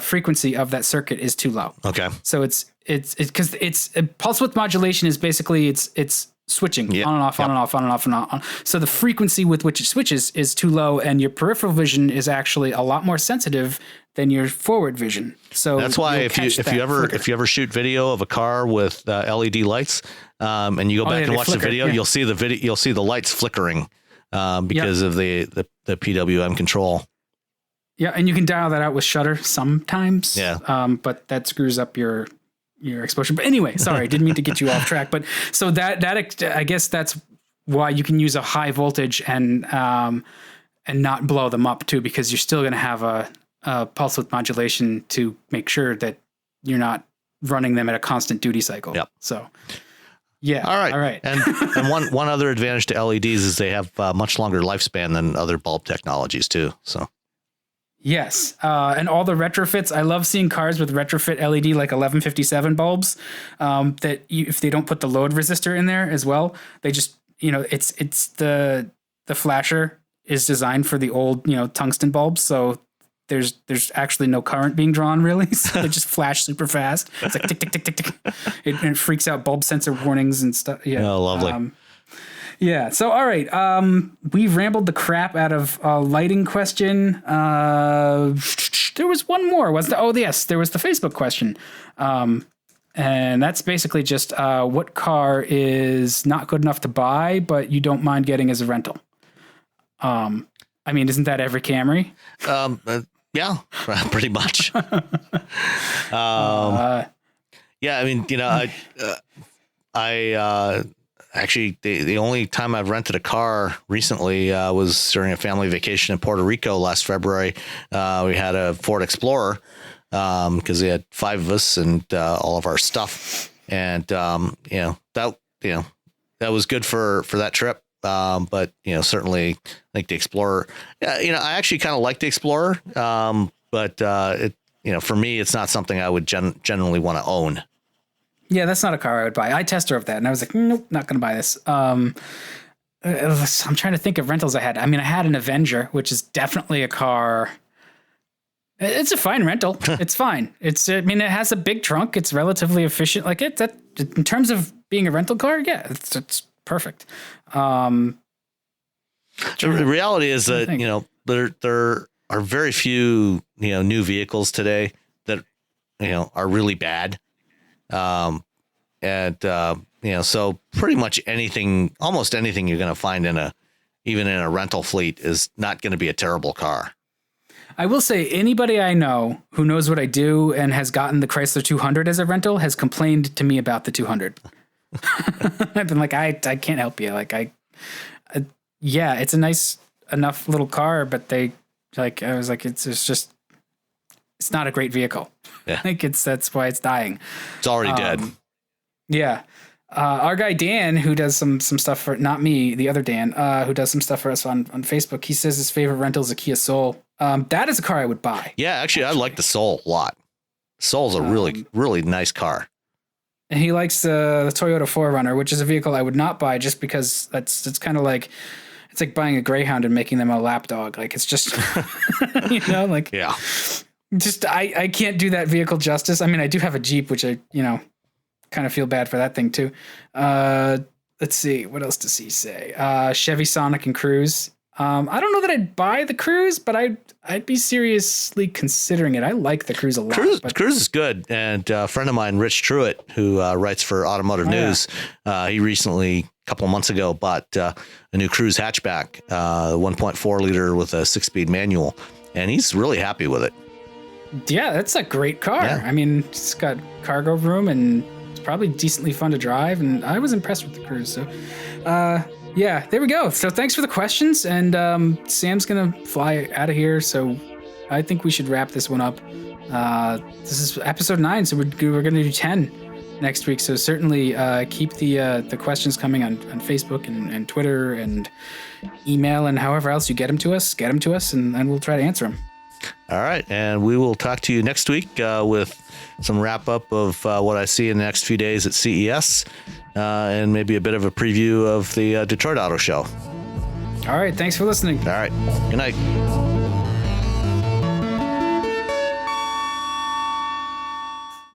frequency of that circuit is too low. Okay. So it's because it's pulse width modulation is basically it's switching on and off, on and off, on and off, and on. So the frequency with which it switches is too low, and your peripheral vision is actually a lot more sensitive than your forward vision. So that's why if you ever shoot video of a car with LED lights, and you go back and watch the video, you'll see the lights flickering because of the PWM control. Yeah, and you can dial that out with shutter sometimes. Yeah. But that screws up your exposure. But anyway, sorry, didn't mean to get you off track. But so that I guess that's why you can use a high voltage and not blow them up too, because you're still going to have a pulse width modulation to make sure that you're not running them at a constant duty cycle. Yep. So yeah. All right. All right. And one other advantage to LEDs is they have much longer lifespan than other bulb technologies too. So. Yes. And all the retrofits, I love seeing cars with retrofit LED like 1157 bulbs if they don't put the load resistor in there as well, they just, it's the flasher is designed for the old, tungsten bulbs. So there's actually no current being drawn really. So they just flash super fast. It's like tick, tick, tick, tick, tick. It freaks out bulb sensor warnings and stuff. Yeah. Oh, lovely. Yeah. So, all right. We rambled the crap out of a lighting question. There was one more. Yes, there was the Facebook question. And that's basically just what car is not good enough to buy, but you don't mind getting as a rental. Isn't that every Camry? Yeah, pretty much. actually, the only time I've rented a car recently was during a family vacation in Puerto Rico last February. We had a Ford Explorer because we had 5 of us and all of our stuff, and that was good for that trip. But certainly, I think the Explorer. I actually kind of like the Explorer, but for me, it's not something I would generally want to own. Yeah, that's not a car I would buy. I test drove that, and I was like, nope, not going to buy this. I'm trying to think of rentals I had. I mean, I had an Avenger, which is definitely a car. It's a fine rental. It's fine. It has a big trunk. It's relatively efficient. Like in terms of being a rental car, yeah, it's perfect. The reality is that there are very few new vehicles today that are really bad. So pretty much almost anything you're going to find even in a rental fleet is not going to be a terrible car. I will say anybody I know who knows what I do and has gotten the Chrysler 200 as a rental has complained to me about the 200. I've been like, I can't help you. Like yeah, it's a nice enough little car, but I was like, it's not a great vehicle. Yeah. That's why it's dying. It's already dead. Yeah. Our guy, Dan, who does some stuff for, not me, the other Dan, who does some stuff for us on Facebook. He says his favorite rental is a Kia Soul. That is a car I would buy. Yeah. Actually, I like the Soul a lot. Soul's a really, really nice car. And he likes the Toyota 4Runner, which is a vehicle I would not buy just because it's kind of like, it's like buying a Greyhound and making them a lapdog. Like it's just, yeah. Just I can't do that vehicle justice. I mean, I do have a Jeep, which I kind of feel bad for that thing too. Let's see, what else does he say? Chevy Sonic and Cruise. I don't know that I'd buy the Cruise, but I'd be seriously considering it. I like the Cruise a lot. Cruise is good, and a friend of mine, Rich Truitt, who writes for Automotive News, he recently, a couple of months ago, bought a new Cruise hatchback, 1.4 liter with a 6-speed manual, and he's really happy with it. Yeah, that's a great car. Yeah. I mean, it's got cargo room and it's probably decently fun to drive. And I was impressed with the Cruise. So, yeah, there we go. So thanks for the questions. And Sam's going to fly out of here. So I think we should wrap this one up. This is episode 9. So we're going to do 10 next week. So certainly keep the questions coming on Facebook and Twitter and email and however else you get them to us, and we'll try to answer them. All right. And we will talk to you next week with some wrap up of what I see in the next few days at CES and maybe a bit of a preview of the Detroit Auto Show. All right. Thanks for listening. All right. Good night.